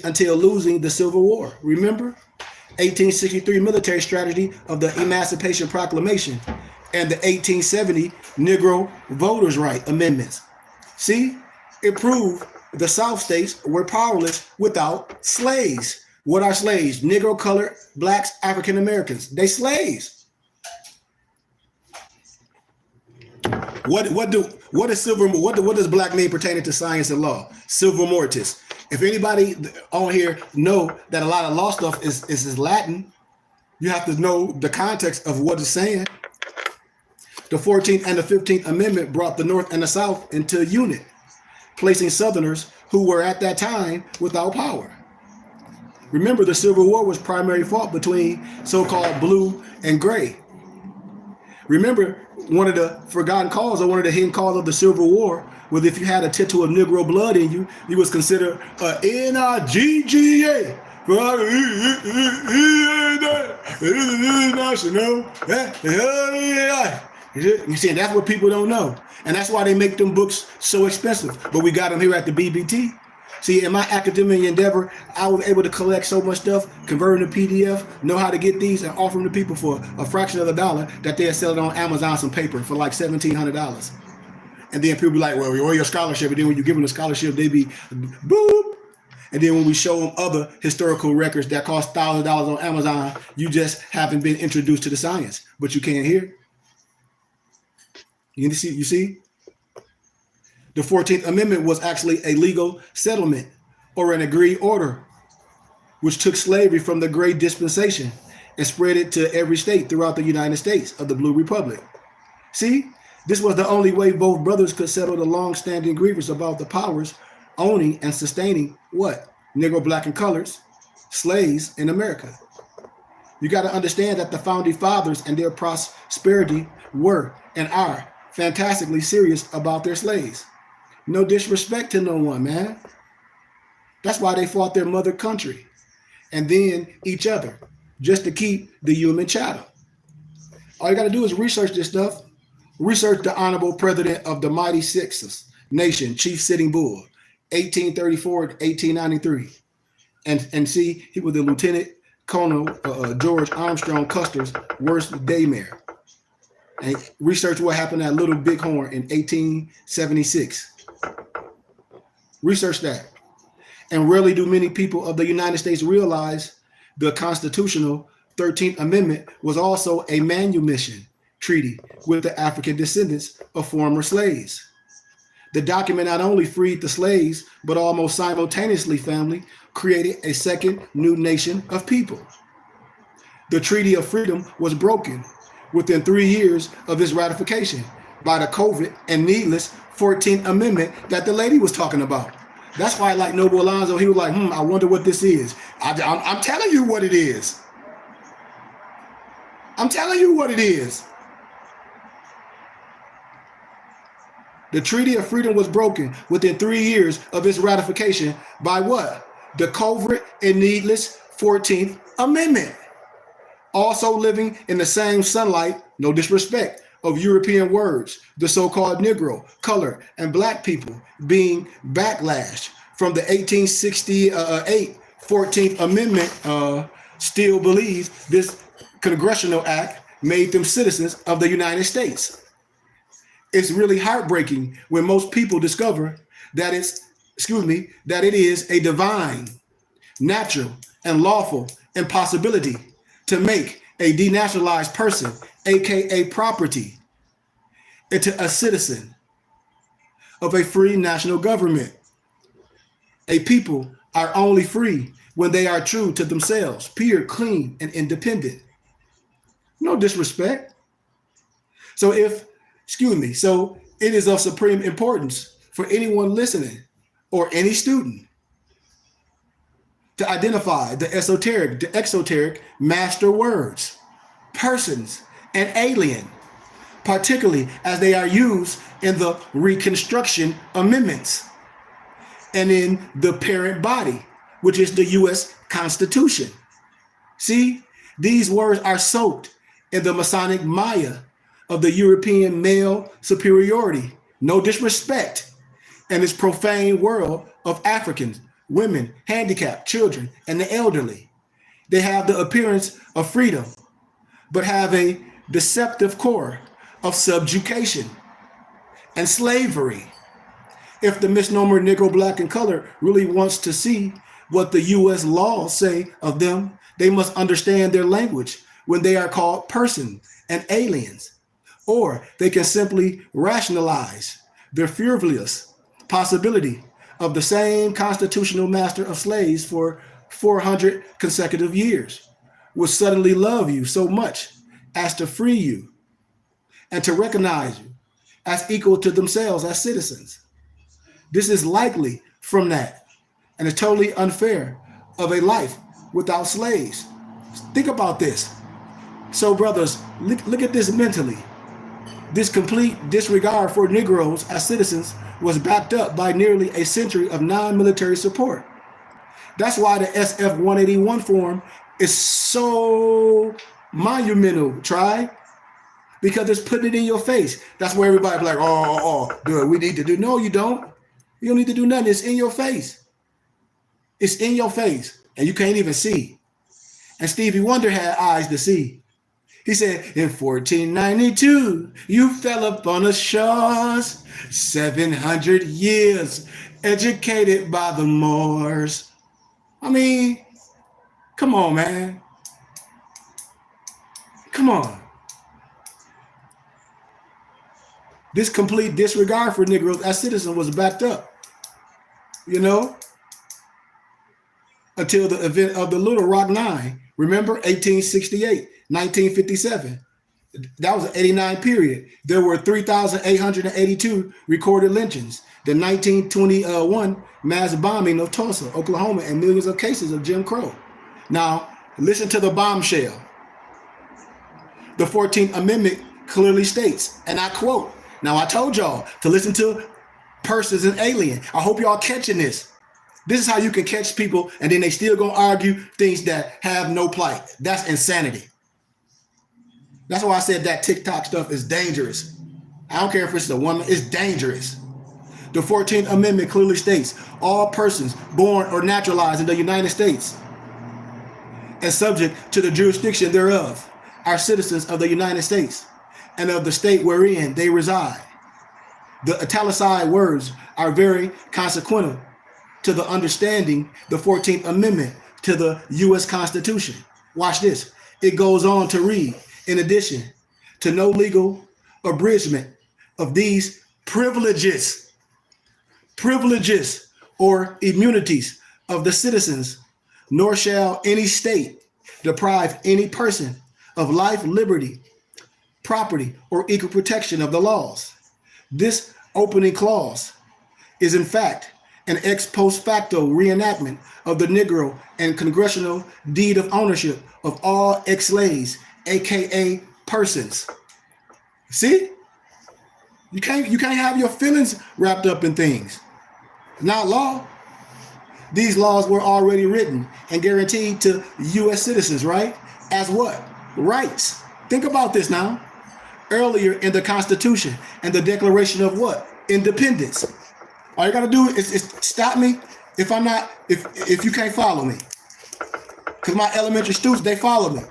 until losing the Civil War. Remember, 1863 military strategy of the Emancipation Proclamation and the 1870 Negro Voters' Right Amendments. See, it proved the South states were powerless without slaves. What are slaves? Negro, colored, blacks, African Americans. They slaves. What does black mean pertaining to science and law? Silver mortis. If anybody on here know that a lot of law stuff is Latin, you have to know the context of what it's saying. The 14th and the 15th Amendment brought the North and the South into a unit, placing Southerners who were at that time without power. Remember, the Civil War was primarily fought between so-called blue and gray. Remember, one of the forgotten calls or one of the hidden calls of the Civil War was if you had a tittle of Negro blood in you, you was considered a N-I-G-G-A. You see, that's what people don't know. And that's why they make them books so expensive. But we got them here at the BBT. See, in my academic endeavor, I was able to collect so much stuff, convert them to PDF, know how to get these, and offer them to people for a fraction of a dollar that they'll sell it on Amazon some paper for like $1,700. And then people be like, well, where your scholarship? And then when you give them the scholarship, they be boop. And then when we show them other historical records that cost $1,000 on Amazon, you just haven't been introduced to the science, but you can't hear. You see? The 14th Amendment was actually a legal settlement or an agreed order, which took slavery from the Great Dispensation and spread it to every state throughout the United States of the Blue Republic. See, this was the only way both brothers could settle the long-standing grievance about the powers owning and sustaining what? Negro, black, and colors, slaves in America. You got to understand that the founding fathers and their prosperity were and are fantastically serious about their slaves. No disrespect to no one, man. That's why they fought their mother country and then each other just to keep the human chattel. All you got to do is research this stuff. Research the honorable president of the mighty Sixth Nation, Chief Sitting Bull, 1834 to 1893. And see, he was the Lieutenant Colonel George Armstrong Custer's worst daymare. And research what happened at Little Bighorn in 1876. Research that. And rarely do many people of the United States realize the constitutional 13th Amendment was also a manumission treaty with the African descendants of former slaves. The document not only freed the slaves, but almost simultaneously, family, created a second new nation of people. The Treaty of Freedom was broken within 3 years of its ratification by the COVID and needless 14th Amendment that the lady was talking about. That's why, like Noble Alonzo, he was like, I wonder what this is. I'm telling you what it is. I'm telling you what it is. The Treaty of Freedom was broken within 3 years of its ratification by what? The covert and needless 14th Amendment. Also living in the same sunlight, no disrespect, of European words, the so-called Negro, color, and black people being backlashed from the 1868 14th Amendment still believe this congressional act made them citizens of the United States. It's really heartbreaking when most people discover that that it is a divine, natural, and lawful impossibility to make a denationalized person, aka property, into a citizen of a free national government. A people are only free when they are true to themselves, pure, clean, and independent. No disrespect. So it is of supreme importance for anyone listening or any student to identify the esoteric, the exoteric master words, persons, and alien, particularly as they are used in the Reconstruction Amendments and in the parent body, which is the U.S. Constitution. See, these words are soaked in the Masonic Maya of the European male superiority, no disrespect, and its profane world of Africans, women, handicapped, children, and the elderly. They have the appearance of freedom, but have a deceptive core of subjugation and slavery. If the misnomer Negro, black, and color really wants to see what the U.S. laws say of them, they must understand their language when they are called persons and aliens. Or they can simply rationalize their frivolous possibility of the same constitutional master of slaves for 400 consecutive years will suddenly love you so much as to free you and to recognize you as equal to themselves as citizens. This is likely from that, and it's totally unfair of a life without slaves. Think about this. So brothers, look at this mentally. This complete disregard for Negroes as citizens was backed up by nearly a century of non-military support. That's why the SF-181 form is so monumental, because it's putting it in your face. That's where everybody's like, dude, we need to do. No, you don't. You don't need to do nothing. It's in your face. It's in your face, and you can't even see. And Stevie Wonder had eyes to see. He said, in 1492, you fell upon the shores, 700 years, educated by the Moors. I mean, come on, man. Come on. This complete disregard for Negroes as citizens was backed up, you know, until the event of the Little Rock Nine. Remember, 1868, 1957. That was an 89 period. There were 3,882 recorded lynchings. The 1921 mass bombing of Tulsa, Oklahoma, and millions of cases of Jim Crow. Now, listen to the bombshell. The 14th Amendment clearly states, and I quote, now I told y'all to listen to persons and alien. I hope y'all catching this. This is how you can catch people and then they still gonna argue things that have no plight. That's insanity. That's why I said that TikTok stuff is dangerous. I don't care if it's a woman, it's dangerous. The 14th Amendment clearly states all persons born or naturalized in the United States and subject to the jurisdiction thereof are citizens of the United States and of the state wherein they reside. The italicized words are very consequential to the understanding the 14th Amendment to the U.S. Constitution. Watch this. It goes on to read, in addition to no legal abridgment of these privileges or immunities of the citizens, nor shall any state deprive any person of life, liberty, property, or equal protection of the laws. This opening clause is in fact an ex post facto reenactment of the Negro and Congressional deed of ownership of all ex-slaves, aka persons. See? You can't have your feelings wrapped up in things. Not law. These laws were already written and guaranteed to U.S. citizens, right? As what? Rights. Think about this now. Earlier in the Constitution and the Declaration of what? Independence. All you gotta do is stop me if you can't follow me. Because my elementary students, they follow me.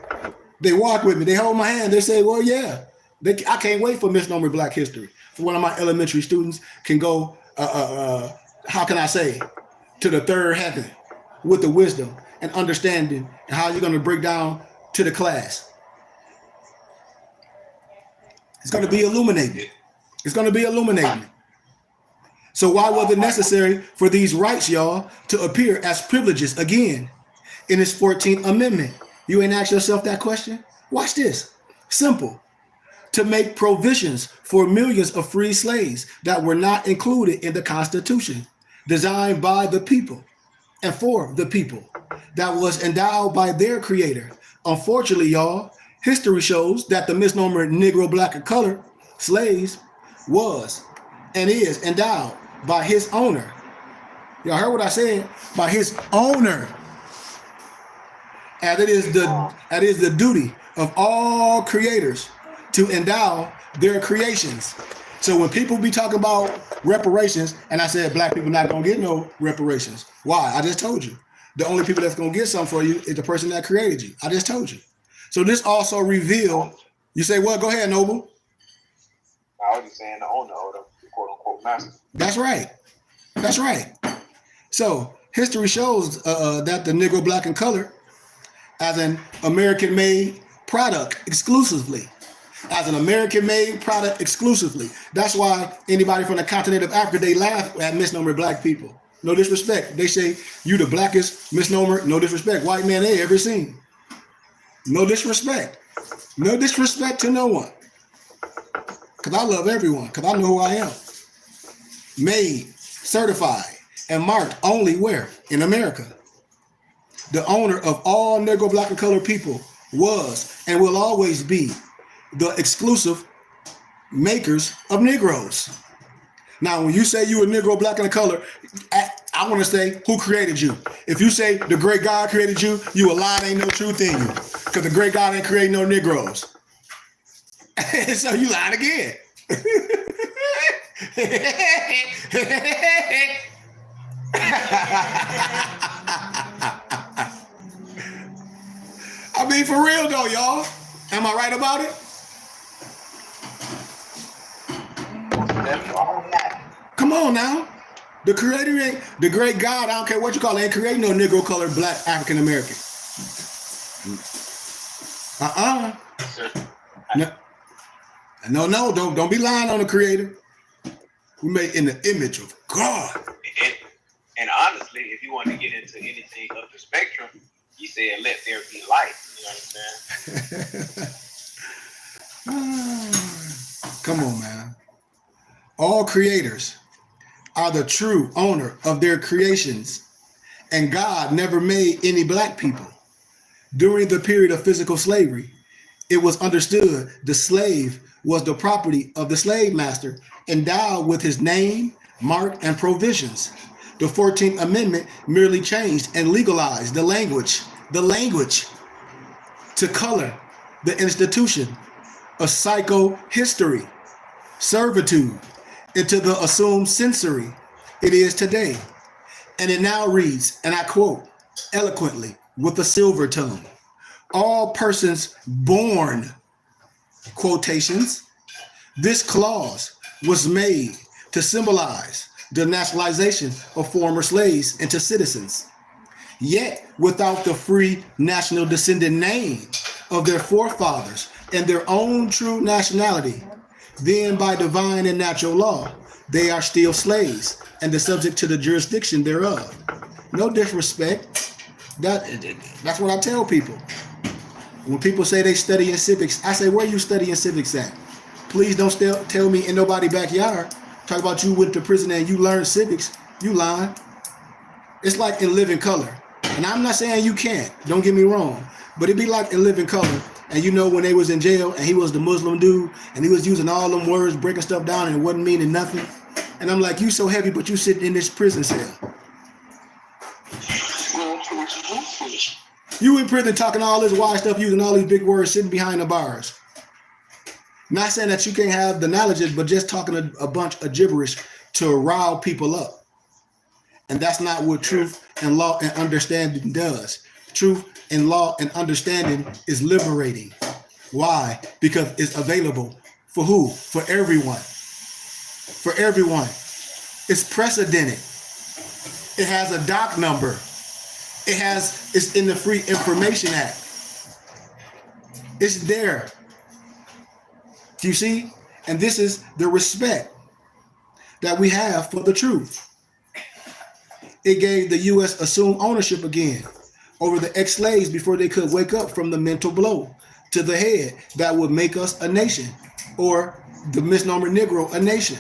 They walk with me. They hold my hand. They say, well, yeah. I can't wait for Misnomer Black History. For one of my elementary students can go, how can I say, to the third heaven with the wisdom and understanding and how you're going to break down to the class. It's going to be illuminated. It's going to be illuminating. So why was it necessary for these rights, y'all, to appear as privileges again in this 14th Amendment? You ain't asked yourself that question? Watch this. Simple. To make provisions for millions of free slaves that were not included in the Constitution, designed by the people and for the people, that was endowed by their creator. Unfortunately, y'all, history shows that the misnomer Negro, Black, and Color slaves was and is endowed by his owner. Y'all heard what I said? By his owner. And it is the duty of all creators to endow their creations. So when people be talking about reparations, and I said black people not gonna get no reparations. Why? I just told you. The only people that's gonna get something for you is the person that created you. I just told you. So this also revealed, you say, well, go ahead, Noble. I was just saying the owner or the quote unquote master. That's right. That's right. So history shows that the Negro, Black, and Color as an American-made product exclusively. As an American-made product exclusively. That's why anybody from the continent of Africa, they laugh at misnomer black people. No disrespect. They say, you the blackest misnomer, no disrespect, white man they ever seen. No disrespect. No disrespect to no one. Because I love everyone, because I know who I am. Made, certified, and marked only where? In America. The owner of all Negro, Black, and Colored people was and will always be the exclusive makers of Negroes. Now, when you say you a Negro, Black, and a Color, I want to say, who created you? If you say the great God created you, you a lie, ain't no truth in you. Because the great God ain't create no Negroes. So you lied again. mean, for real though, y'all. Am I right about it? Come on now. The creator ain't, the great God, I don't care what you call it, ain't creating no Negro, colored, black, African American. No, don't be lying on the creator. We made in the image of God. And honestly, if you want to get into anything of the spectrum, you said, let there be light. You understand? Come on, man. All creators are the true owner of their creations, and God never made any black people. During the period of physical slavery, it was understood the slave was the property of the slave master, endowed with his name, mark, and provisions. The 14th Amendment merely changed and legalized the language to color the institution of psychohistory, servitude, into the assumed sensory it is today. And it now reads, and I quote, eloquently with a silver tongue, all persons born, quotations, this clause was made to symbolize the nationalization of former slaves into citizens, yet without the free national descendant name of their forefathers and their own true nationality. Then by divine and natural law, they are still slaves and the subject to the jurisdiction thereof. No disrespect. That's what I tell people. When people say they study in civics, I say, where you studying civics at? Please don't tell me in nobody's backyard. Talk about you went to prison and you learned civics. You lying. It's like in Living Color. And I'm not saying you can't. Don't get me wrong. But it'd be like in Living Color. And you know when they was in jail and he was the Muslim dude and he was using all them words, breaking stuff down and it wasn't meaning nothing. And I'm like, you so heavy, but you sitting in this prison cell. You in prison talking all this wild stuff, using all these big words, sitting behind the bars. Not saying that you can't have the knowledge, but just talking a bunch of gibberish to rile people up. And that's not what truth and law and understanding does. Truth and law and understanding is liberating. Why? Because it's available for who? For everyone. For everyone. It's precedented. It has a doc number. It's in the Free Information Act. It's there. Do you see? And this is the respect that we have for the truth. It gave the U.S. assumed ownership again over the ex-slaves before they could wake up from the mental blow to the head that would make us a nation, or the misnomer Negro a nation.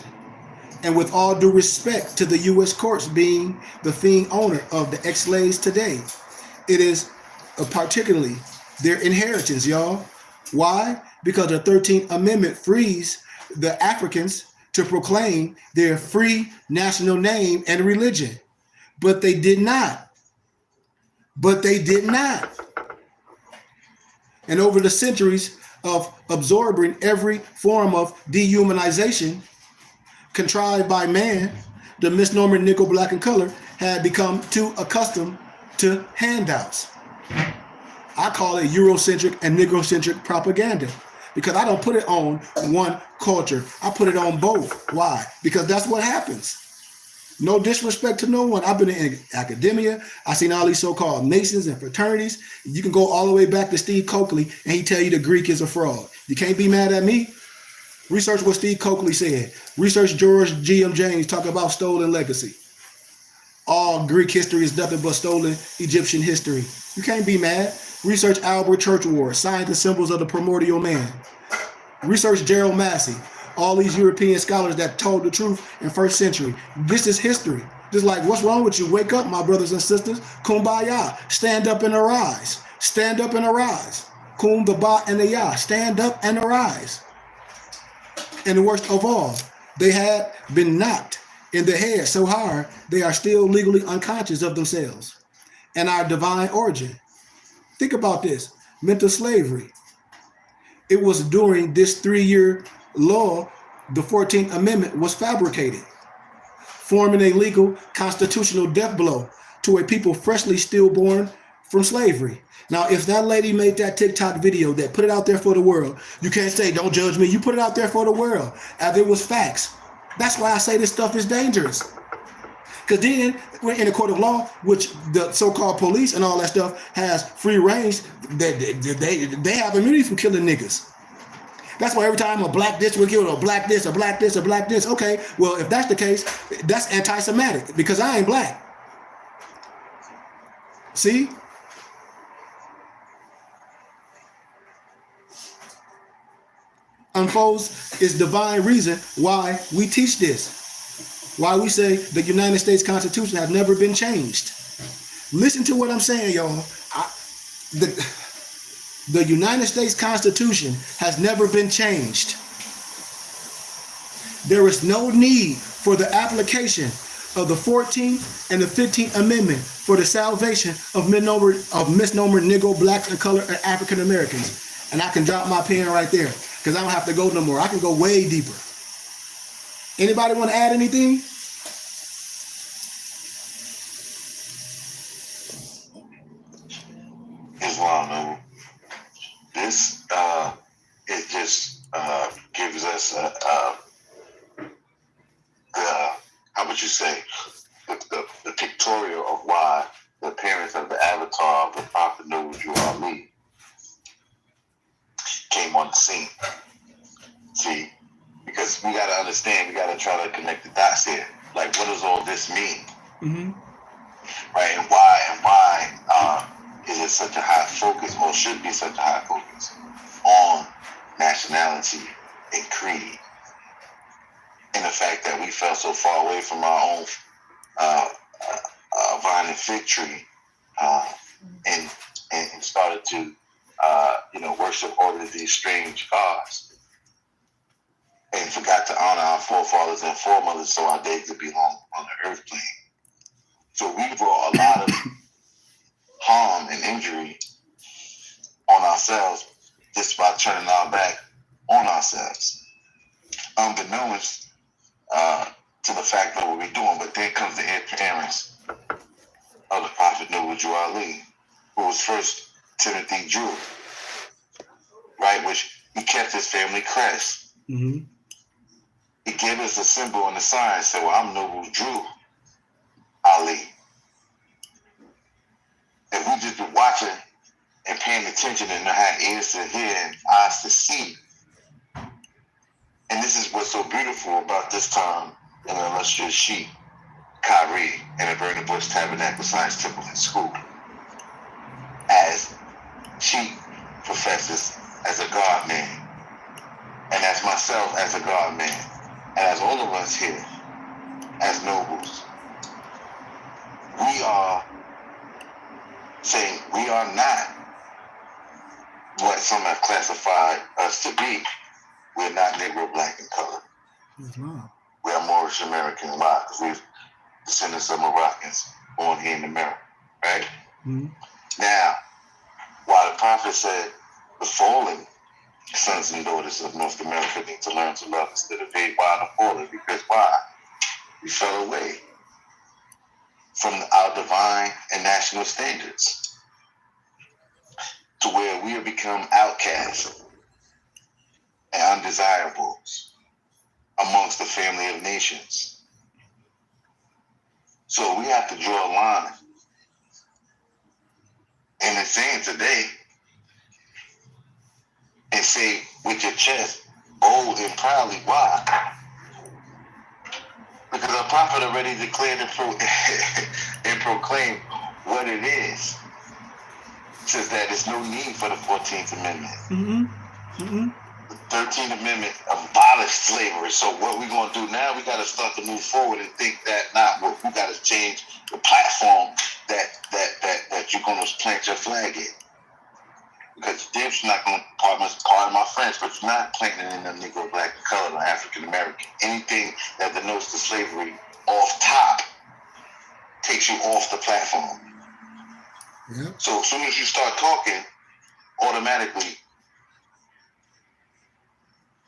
And with all due respect to the U.S. courts being the fiend owner of the ex-slaves today, it is particularly their inheritance, y'all. Why? Because the 13th Amendment frees the Africans to proclaim their free national name and religion. But they did not. And over the centuries of absorbing every form of dehumanization contrived by man, the misnomer nickel, black, and color had become too accustomed to handouts. I call it Eurocentric and Negrocentric propaganda because I don't put it on one culture. I put it on both. Why? Because that's what happens. No disrespect to no one. I've been in academia. I've seen all these so-called masons and fraternities. You can go all the way back to Steve Coakley and he tell you the Greek is a fraud. You can't be mad at me. Research what Steve Coakley said. Research George G.M. James talk about stolen legacy. All Greek history is nothing but stolen Egyptian history. You can't be mad. Research Albert Churchward, Signs and Symbols of the Primordial Man. Research Gerald Massey. All these European scholars that told the truth in first century. This is history. Just like, what's wrong with you? Wake up, my brothers and sisters. Kumbaya. Stand up and arise. Stand up and arise. Kum, the ba, and the ya. Stand up and arise. And the worst of all, they had been knocked in the head so hard, they are still legally unconscious of themselves and our divine origin. Think about this. Mental slavery. It was during this 3-year law, the 14th Amendment was fabricated, forming a legal constitutional death blow to a people freshly stillborn from slavery. Now, if that lady made that TikTok video that put it out there for the world, you can't say, don't judge me. You put it out there for the world as it was facts. That's why I say this stuff is dangerous. Because then, we're in a court of law, which the so-called police and all that stuff has free range, they have immunity from killing niggas. That's why every time a black this will kill, a black this, a black this, a black this. Okay, well, if that's the case, that's anti-Semitic because I ain't black. See? Unfolds is divine reason why we teach this. Why we say the United States Constitution has never been changed. Listen to what I'm saying, y'all. The United States Constitution has never been changed. There is no need for the application of the 14th and the 15th Amendment for the salvation of misnomer Negro, Blacks, and Color and African Americans. And I can drop my pen right there because I don't have to go no more. I can go way deeper. Anybody want to add anything? Islam, this it just gives us how would you say the pictorial of why the appearance of the avatar of the Prophet Ali came on the scene. See, because we got to understand, we got to try to connect the dots here. Like, what does all this mean? Mm-hmm. Right, and why is it such a high focus, or should be such a high focus on nationality and creed, and the fact that we fell so far away from our own vine and fig tree, and started to worship all of these strange gods, and forgot to honor our forefathers and foremothers, so our days would be long on the earth plane. So we brought a lot of harm and injury on ourselves just by turning our back on ourselves, unbeknownst to the fact of what we're doing. But then comes the appearance of the Prophet Ali, who was first Timothy Drew, right? Which he kept his family crest. Mm-hmm. He gave us a symbol and a sign, said, well, I'm Noble Drew Ali. If we just been watching and paying attention and had ears to hear and eyes to see, and this is what's so beautiful about this time in the illustrious sheep, Kyrie, and the Burning Bush Tabernacle Science Temple and School, as she professes as a God man, and as myself as a God man, and as all of us here as nobles, we are saying we are not what some have classified us to be. We're not Negro, Black, and Color. We are Moorish American. Why? Because we're descendants of Moroccans born here in America, right? Mm-hmm. Now, while the prophet said the fallen sons and daughters of North America need to learn to love instead of hate, why the fallen? Because why? We fell away from our divine and national standards to where we have become outcasts and undesirables amongst the family of nations. So we have to draw a line. And it's saying today, and say with your chest, bold and proudly, why? Because our prophet already declared and proclaimed what it is. It says that there's no need for the 14th Amendment. Mm-hmm. Mm-hmm. The 13th Amendment abolished slavery. So what we're going to do now, we got to start to move forward and think that we got to change the platform that you're going to plant your flag in. Because Dave's not going to pardon my French, but you're not planting in the Negro, Black, Color, or African American. Anything that denotes the slavery off top takes you off the platform. Yeah. So as soon as you start talking, automatically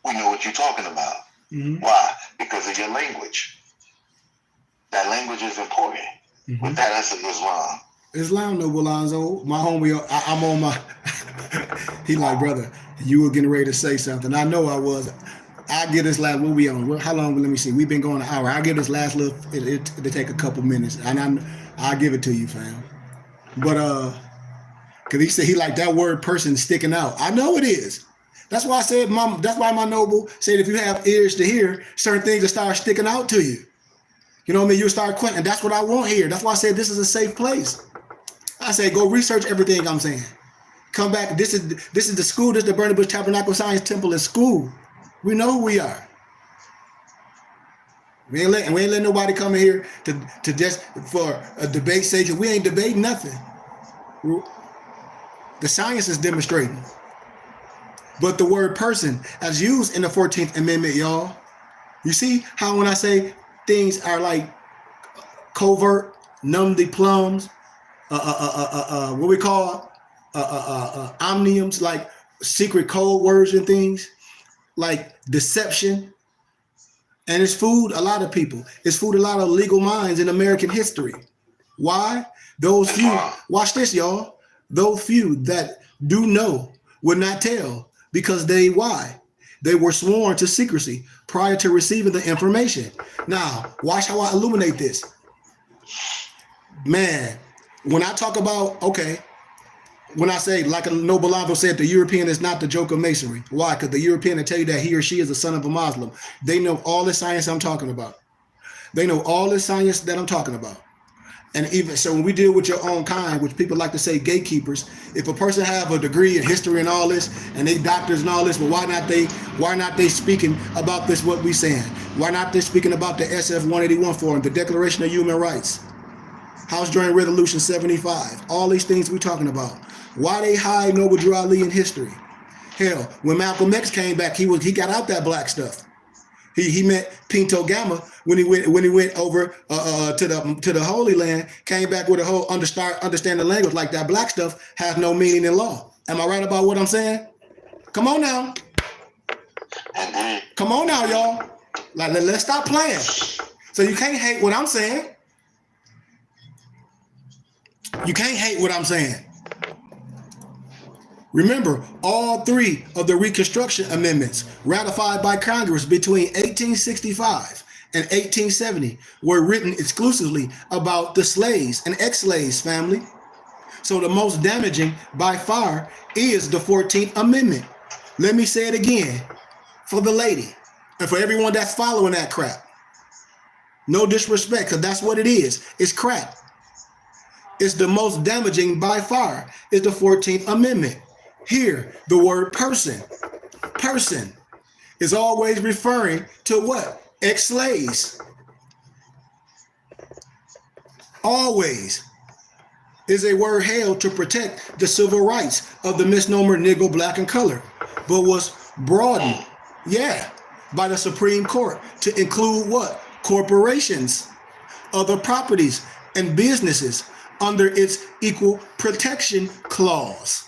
we know what you're talking about. Mm-hmm. Why? Because of your language. That language is important. Mm-hmm. With that, that's Islam. Islam, no Alonzo. My homie, I'm on my. He like, brother, you were getting ready to say something. I know I was. I'll give this last. What we on? How long? Let me see. We've been going an hour. I'll give this last little. It take a couple minutes, and I'll give it to you, fam. But cause he said he like that word person sticking out. I know it is. That's why I said, that's why my noble said if you have ears to hear, certain things will start sticking out to you. You know what I mean? You'll start questioning. That's what I want here. That's why I said this is a safe place. I say go research everything I'm saying. Come back. This is the school. This is the Burning Bush Tabernacle Science Temple and school. We know who we are. We ain't letting nobody come in here to just for a debate stage. We ain't debating nothing. The science is demonstrating. But the word person, as used in the 14th Amendment, y'all, you see how when I say things are like covert, numb de plums, what we call omniums, like secret code words and things, like deception. And it's fooled a lot of people. It's fooled a lot of legal minds in American history. Why? Those few, watch this, y'all. Those few that do know would not tell because why? They were sworn to secrecy prior to receiving the information. Now, watch how I illuminate this. Man, when I talk about, okay, when I say, like Noble Alonzo said, the European is not the joke of masonry. Why? Because the European will tell you that he or she is the son of a Muslim. They know all the science I'm talking about. They know all the science that I'm talking about. And even so, when we deal with your own kind, which people like to say gatekeepers, if a person have a degree in history and all this, and they doctors and all this, but why not they speaking about this, what we saying? Why not they speaking about the SF 181 forum, the Declaration of Human Rights, House Joint Resolution 75, all these things we talking about? Why they hide Noble Drew Ali in history? Hell, when Malcolm X came back, he got out that black stuff. He met Pinto Gamma when he went over to the Holy Land, came back with a whole understand the language, like that black stuff has no meaning in law. Am I right about what I'm saying? Come on now. Come on now, y'all. Like, let's stop playing. So you can't hate what I'm saying. You can't hate what I'm saying. Remember, all three of the Reconstruction Amendments ratified by Congress between 1865 and 1870 were written exclusively about the slaves and ex-slaves family. So the most damaging by far is the 14th Amendment. Let me say it again for the lady and for everyone that's following that crap. No disrespect, because that's what it is. It's crap. It's the most damaging by far is the 14th Amendment. Here, the word person is always referring to what? Ex-slaves. Always is a word held to protect the civil rights of the misnomer Negro, black, and colored, but was broadened, by the Supreme Court to include what? Corporations, other properties, and businesses under its Equal Protection Clause.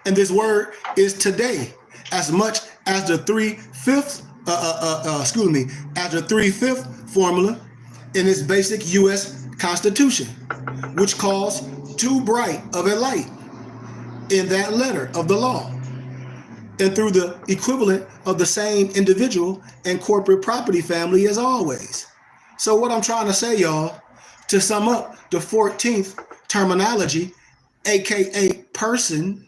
And this word is today as much as the 3/5 as the 3/5 formula in its basic U.S. Constitution, which calls too bright of a light in that letter of the law, and through the equivalent of the same individual and corporate property family as always. So what I'm trying to say, y'all, to sum up, the 14th terminology, aka person,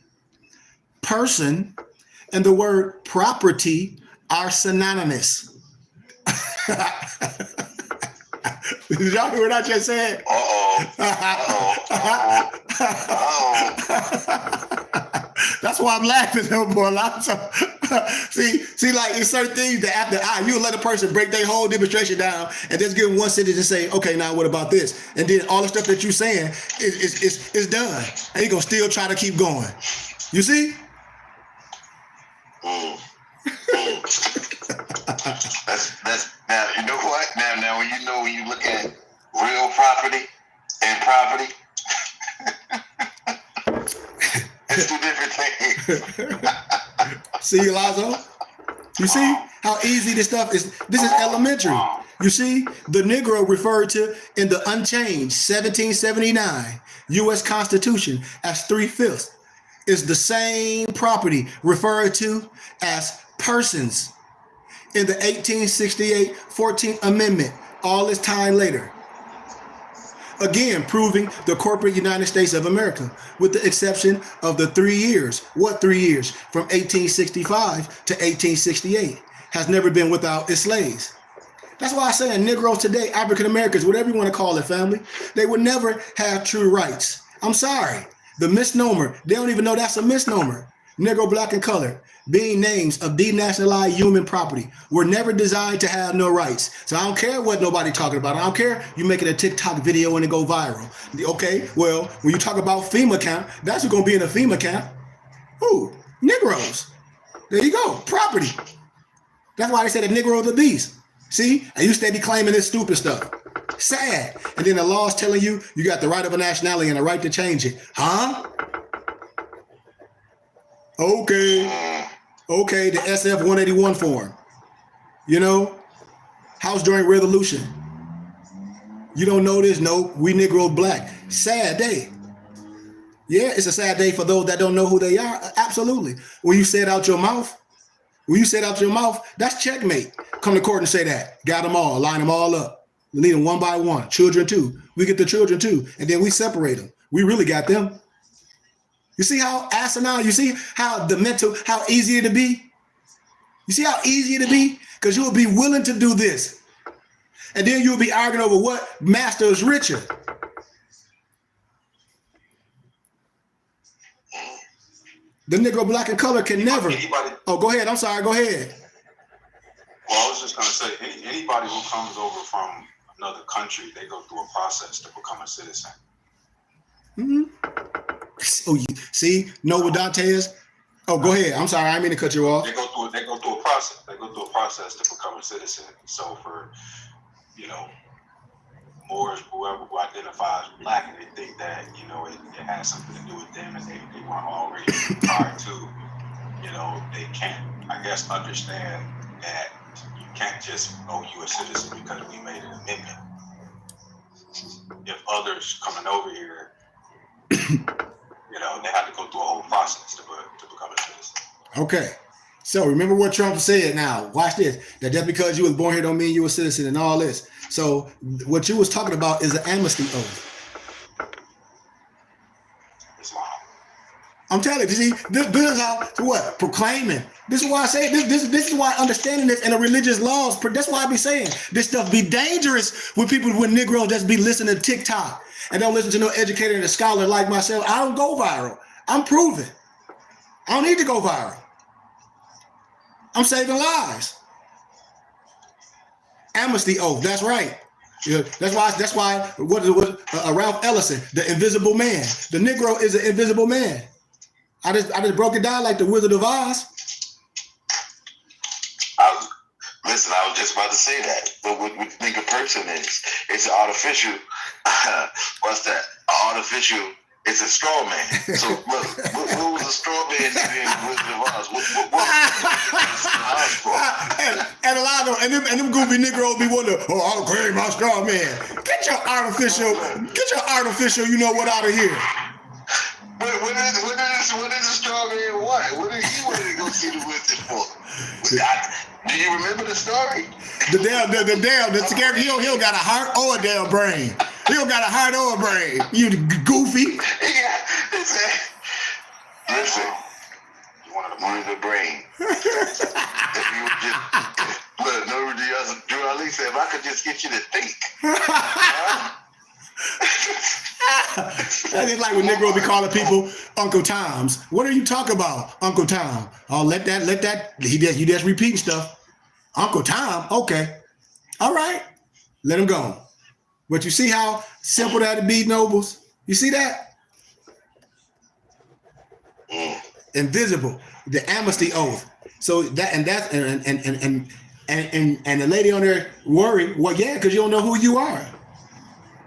and the word property are synonymous. Did y'all hear what I just said? That's why I'm laughing, little boy. See, like it's certain things that after you let a person break their whole demonstration down and just give them one sentence and say, okay, now what about this? And then all the stuff that you're saying is done. And you're gonna still try to keep going. You see? That's now you know what? Now when you look at real property and property, it's two different things. See, Lazo? You see how easy this stuff is? This is elementary. You see, the Negro referred to in the unchanged 1779 U.S. Constitution as 3/5 is the same property referred to as persons in the 1868 14th Amendment all this time later. Again, proving the corporate United States of America, with the exception of the 3 years. What 3 years? From 1865 to 1868 has never been without its slaves. That's why I say Negroes today, African Americans, whatever you want to call it, family, they would never have true rights. I'm sorry. The misnomer, they don't even know that's a misnomer. Negro, black, and colored, being names of denationalized human property, were never designed to have no rights. So I don't care what nobody talking about. I don't care you making a TikTok video and it go viral. Okay, well, when you talk about FEMA camp, that's who's going to be in a FEMA camp. Who? Negroes. There you go. Property. That's why they say the Negro is the beast. See? And you steady claiming this stupid stuff. Sad. And then the law's telling you you got the right of a nationality and the right to change it. Huh? Okay. Okay, the SF 181 form. You know? House during Revolution. You don't know this? No, we Negro black. Sad day. Yeah, it's a sad day for those that don't know who they are. Absolutely. When you say it out your mouth, that's checkmate. Come to court and say that. Got them all, line them all up. Lead them one by one. Children too. We get the children too. And then we separate them. We really got them. You see how asinine, you see how how easy it'll be? You see how easy it'll be? Because you'll be willing to do this. And then you'll be arguing over what master is richer. The Negro, black, and color can never. Oh, go ahead. I'm sorry. Go ahead. Well, I was just going to say, anybody who comes over from another country, they go through a process to become a citizen. Mm-hmm. Oh, you see, know what Dante is? Oh, go ahead. I'm sorry. I didn't mean to cut you off. They go through a process. They go through a process to become a citizen. So for, Moors, whoever who identifies black, and they think that, it has something to do with them, and they weren't already prior to, they can't, I guess, understand that you can't just go you a citizen because we made an amendment. If others coming over here, they have to go through a whole process to become a citizen. Okay. So remember what Trump said now. Watch this. That just because you was born here don't mean you a citizen and all this. So what you was talking about is an amnesty oath. I'm telling you, see, this is how, what? Proclaiming. This is why I say this is why understanding this and the religious laws, that's why I be saying this stuff be dangerous with people, with Negroes that be listening to TikTok and don't listen to no educator and a scholar like myself. I don't go viral. I'm proven. I don't need to go viral. I'm saving lives. Amnesty oath. That's right. Yeah, that's why. What Ralph Ellison, the invisible man. The Negro is an invisible man. I just broke it down like the Wizard of Oz. Listen, I was just about to say that. But what you think a person is? It's an artificial. What's that? Artificial. It's a straw man. So look, what was a straw man in Wizard of Oz? And a lot of them goofy Negroes be wondering, I'll claim my straw man. Get your artificial, you know what, out of here. What is a straw man? What did he want to go see the wizard for? Do you remember the story? The scary, he don't got a heart or a damn brain. He don't got a heart or a brain. You goofy. Yeah, listen, you wanted the brain. If you would just, look, no, Drew Ali said, if I could just get you to think. That's like when Negro be calling people Uncle Toms. What are you talking about, Uncle Tom? Oh, let that. You just repeating stuff. Uncle Tom, okay, all right, let him go. But you see how simple that'd be, nobles. You see that? Invisible, the amnesty oath. So that and the lady on there worried. Well, yeah, because you don't know who you are.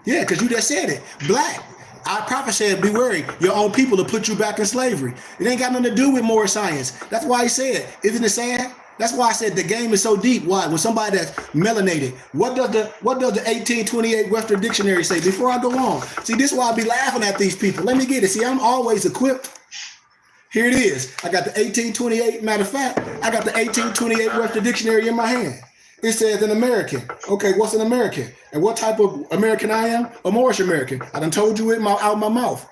Yeah, because you just said it. Black. Our prophet said, be worried, your own people to put you back in slavery. It ain't got nothing to do with more science. That's why he said, isn't it sad? That's why I said the game is so deep. Why? When somebody that's melanated, what does the 1828 Webster Dictionary say? Before I go on, see, this is why I be laughing at these people. Let me get it. See, I'm always equipped. Here it is. I got the 1828. Matter of fact, I got the 1828 Webster Dictionary in my hand. It says an American. Okay, what's an American? And what type of American I am? A Moorish American. I done told you it out my mouth.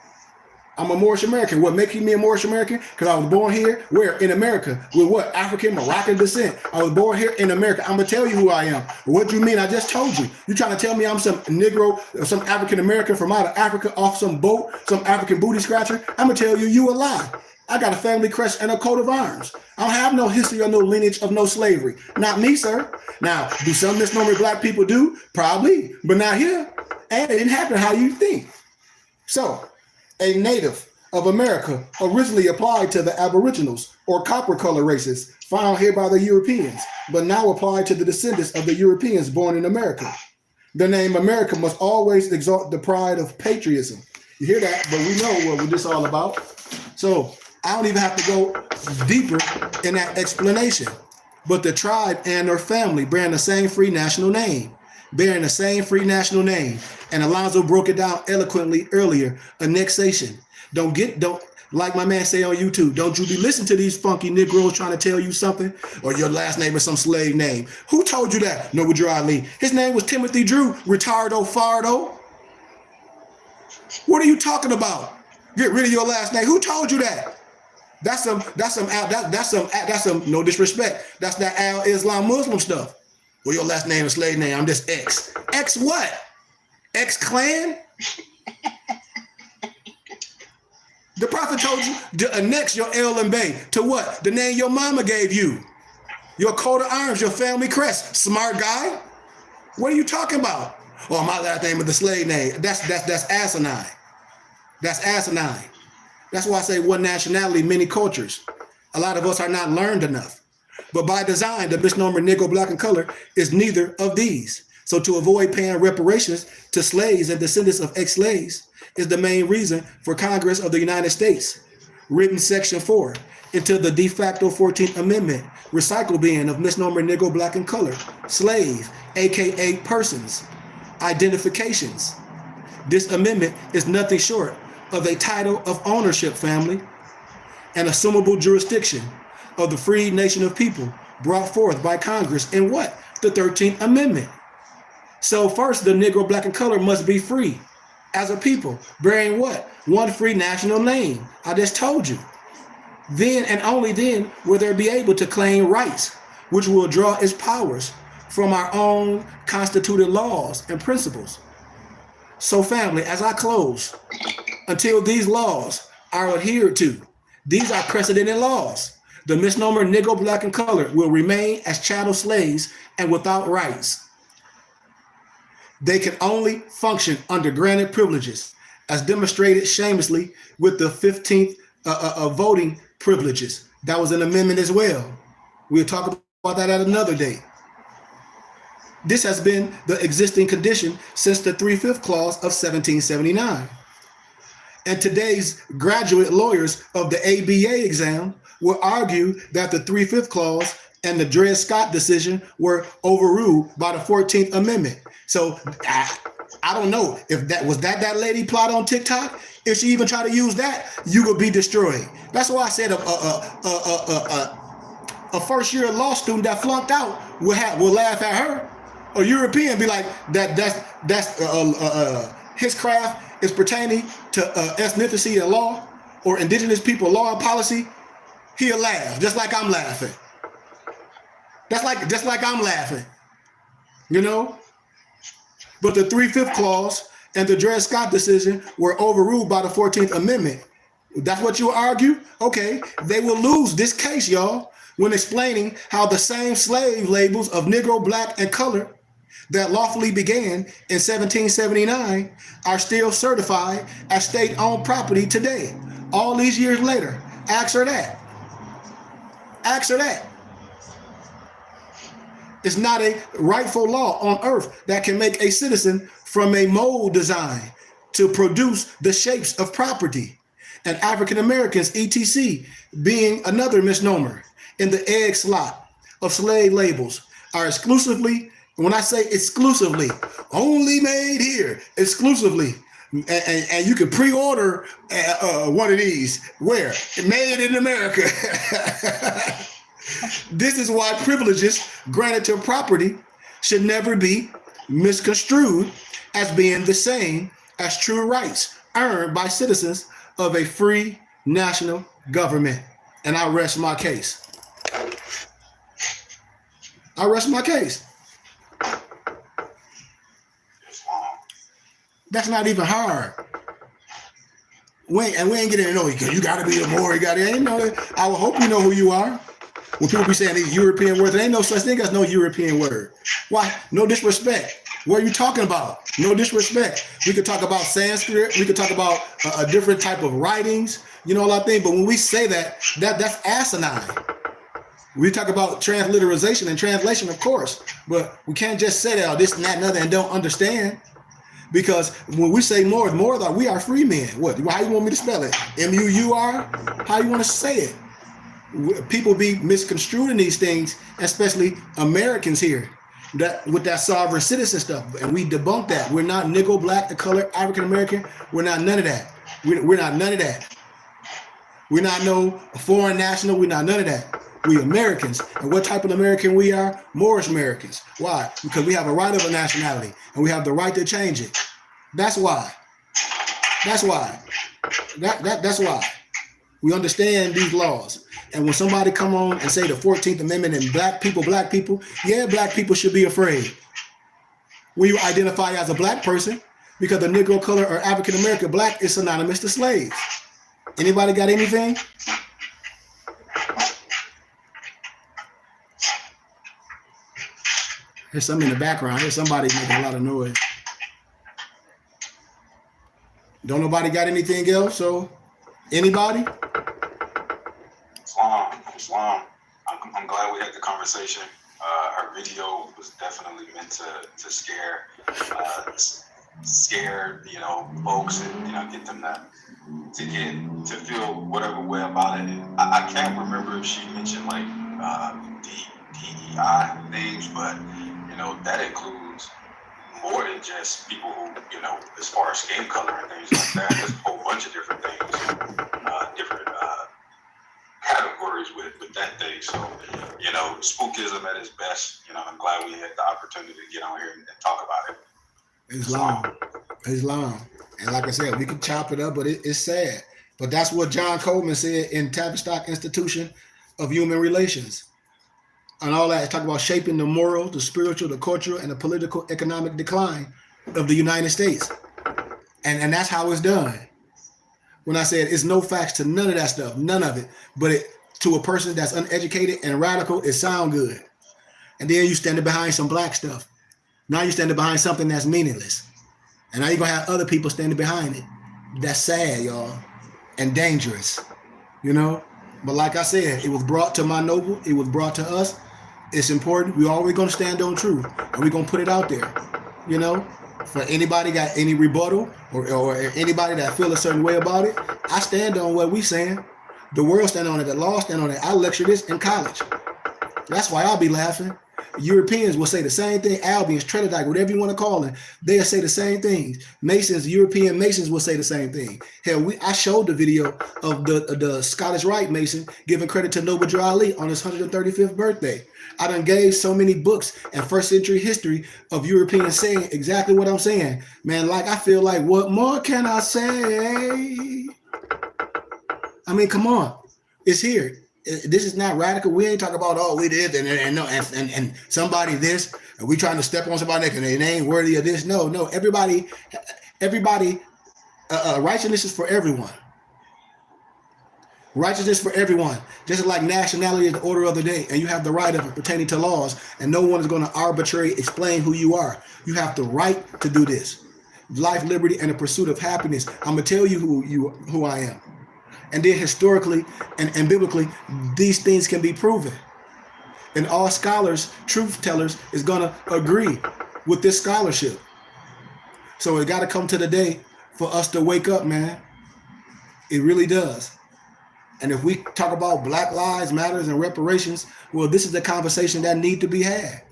I'm a Moorish American. What makes me a Moorish American? Because I was born here, where? In America. With what? African, Moroccan descent. I was born here in America. I'm going to tell you who I am. What do you mean? I just told you. You trying to tell me I'm some Negro, some African American from out of Africa off some boat, some African booty scratcher? I'm going to tell you a lie. I got a family crest and a coat of arms. I don't have no history or no lineage of no slavery. Not me, sir. Now, do some misnomer black people do? Probably, but not here. And it didn't happen how you think. So, a native of America originally applied to the Aboriginals or copper color races found here by the Europeans, but now applied to the descendants of the Europeans born in America. The name America must always exalt the pride of patriotism. You hear that? But we know what this is all about. So I don't even have to go deeper in that explanation. But the tribe and their family bearing the same free national name. And Alonzo broke it down eloquently earlier. Annexation. Don't like my man say on YouTube, don't you be listening to these funky Negroes trying to tell you something, or your last name is some slave name. Who told you that? No, Drew Ali. His name was Timothy Drew, retardo fardo. What are you talking about? Get rid of your last name. Who told you that? That's some no disrespect. That's that Al Islam Muslim stuff. Well, your last name is slave name. I'm just X. X what? X clan? The prophet told you to annex your El and Bay to what? The name your mama gave you. Your coat of arms, your family crest. Smart guy? What are you talking about? Oh, my last name is the slave name. That's asinine. That's asinine. That's why I say one nationality, many cultures. A lot of us are not learned enough. But by design, the misnomer Negro, black, and color is neither of these. So to avoid paying reparations to slaves and descendants of ex-slaves is the main reason for Congress of the United States, written Section 4 into the de facto 14th Amendment, recycle bin of misnomer Negro, black, and color, slave, aka persons, identifications. This amendment is nothing short of a title of ownership, family, and assumable jurisdiction of the free nation of people brought forth by Congress in what? The 13th Amendment. So first, the Negro, black, and color must be free as a people, bearing what? One free national name. I just told you. Then and only then will they be able to claim rights, which will draw its powers from our own constituted laws and principles. So family, as I close, until these laws are adhered to, these are precedented laws. The misnomer Negro, black, and color will remain as chattel slaves and without rights. They can only function under granted privileges, as demonstrated shamelessly with the 15th voting privileges. That was an amendment as well. We'll talk about that at another day. This has been the existing condition since the 3/5 clause of 1779. And today's graduate lawyers of the ABA exam will argue that the 3/5 clause and the Dred Scott decision were overruled by the 14th Amendment. So I don't know if that was that lady plot on TikTok. If she even tried to use that, you would be destroyed. That's why I said a first-year law student that flunked out will laugh at her. A European be like that's his craft is pertaining to ethnicity and law or indigenous people law and policy. He'll laugh just like I'm laughing. Just like I'm laughing, you know. But the 3/5 clause and the Dred Scott decision were overruled by the 14th Amendment. That's what you argue? Okay, they will lose this case, y'all, when explaining how the same slave labels of Negro, black, and color that lawfully began in 1779 are still certified as state-owned property today. All these years later, ask her that. Ask her that. It's not a rightful law on earth that can make a citizen from a mold design to produce the shapes of property. And African Americans, etc., being another misnomer in the egg slot of slave labels are exclusively, when I say exclusively, only made here, exclusively, and you can pre-order one of these. Where? Made in America. This is why privileges granted to property should never be misconstrued as being the same as true rights earned by citizens of a free national government. And I rest my case. I rest my case. That's not even hard. We ain't getting to know you. You got to be a more. You got to. Ain't know. I would hope you know who you are. When people be saying these European words, there ain't no such thing as no European word. Why? No disrespect. What are you talking about? No disrespect. We could talk about Sanskrit. We could talk about a different type of writings. You know, a lot of things. But when we say that's asinine. We talk about transliteration and translation, of course. But we can't just say that, oh, this and that and other, and don't understand. Because when we say more, like we are free men. What? How you want me to spell it? M-U-U-R? How you want to say it? People be misconstruing these things, especially Americans here, that with that sovereign citizen stuff, and we debunk that. We're not Negro, Black, the color, African American. We're not none of that. We're not none of that. We're not no foreign national. We're not none of that. We Americans. And what type of American we are? Moorish Americans. Why? Because we have a right of a nationality, and we have the right to change it. That's why. That's why. That's why. We understand these laws. And when somebody come on and say the 14th Amendment and black people, yeah, black people should be afraid. When you identify as a black person, because the Negro, color, or African American, black is synonymous to slaves. Anybody got anything? There's something in the background. There's somebody making a lot of noise. Don't nobody got anything else? So, anybody? Islam. I'm glad we had the conversation. Her video was definitely meant to scare, folks, and get them to feel whatever way about it. And I can't remember if she mentioned like DEI things, but that includes more than just people who as far as skin color and things like that. There's a whole bunch of different things, different categories with that thing. So, spookism at its best. I'm glad we had the opportunity to get on here and talk about it. Islam. And like I said, we can chop it up, but it's sad. But that's what John Coleman said in Tavistock Institution of Human Relations. And all that, talk about shaping the moral, the spiritual, the cultural, and the political economic decline of the United States. And that's how it's done. When I said it's no facts to none of that stuff, none of it. But to a person that's uneducated and radical, it sounds good. And then you standing behind some black stuff. Now you're standing behind something that's meaningless. And now you're going to have other people standing behind it. That's sad, y'all. And dangerous, But like I said, it was brought to my noble. It was brought to us. It's important. We're always going to stand on truth. And we're going to put it out there, For anybody got any rebuttal or anybody that feel a certain way about it, I stand on what we saying. The world stand on it. The law stand on it. I lecture this in college. That's why I'll be laughing. Europeans will say the same thing. Albions, Trinidad, whatever you want to call them, they'll say the same things. Masons, European Masons will say the same thing. Hell, I showed the video of the Scottish Rite Mason giving credit to Noble Drew Ali on his 135th birthday. I done gave so many books and first century history of Europeans saying exactly what I'm saying. Man, I feel like, what more can I say? I mean, come on. It's here. This is not radical. We ain't talking about, we did and somebody this, and we trying to step on somebody and they ain't worthy of this. No, everybody, righteousness is for everyone. Righteousness for everyone. Just like nationality is the order of the day, and you have the right of it pertaining to laws, and no one is going to arbitrarily explain who you are. You have the right to do this. Life, liberty, and the pursuit of happiness. I'm going to tell you who I am. And then historically and biblically, these things can be proven. And all scholars, truth tellers, is going to agree with this scholarship. So it got to come to the day for us to wake up, man. It really does. And if we talk about Black Lives Matters and reparations, well, this is the conversation that need to be had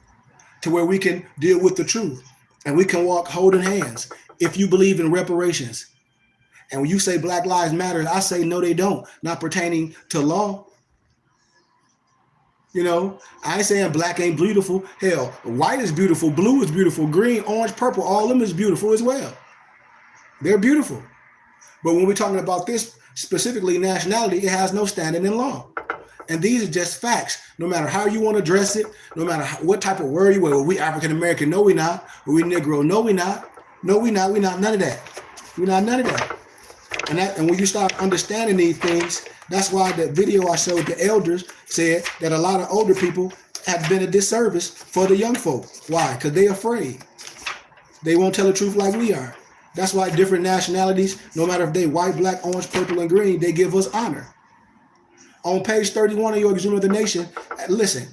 to where we can deal with the truth and we can walk holding hands. If you believe in reparations and when you say Black Lives Matter, I say no, they don't, not pertaining to law. You know, I ain't saying black ain't beautiful. Hell, white is beautiful, blue is beautiful, green, orange, purple, all of them is beautiful as well. They're beautiful. But when we're talking about this specifically nationality, it has no standing in law. And these are just facts. No matter how you want to address it, no matter what type of word you wear. Well, we African American, no we not. Or we Negro, no we not. No we not. We not none of that. We not none of that. And when you start understanding these things, that's why the video I showed the elders said that a lot of older people have been a disservice for the young folk. Why? Because they're afraid. They won't tell the truth like we are. That's why different nationalities, no matter if they white, black, orange, purple, and green, they give us honor. On page 31 of your Exhumed of the Nation, listen,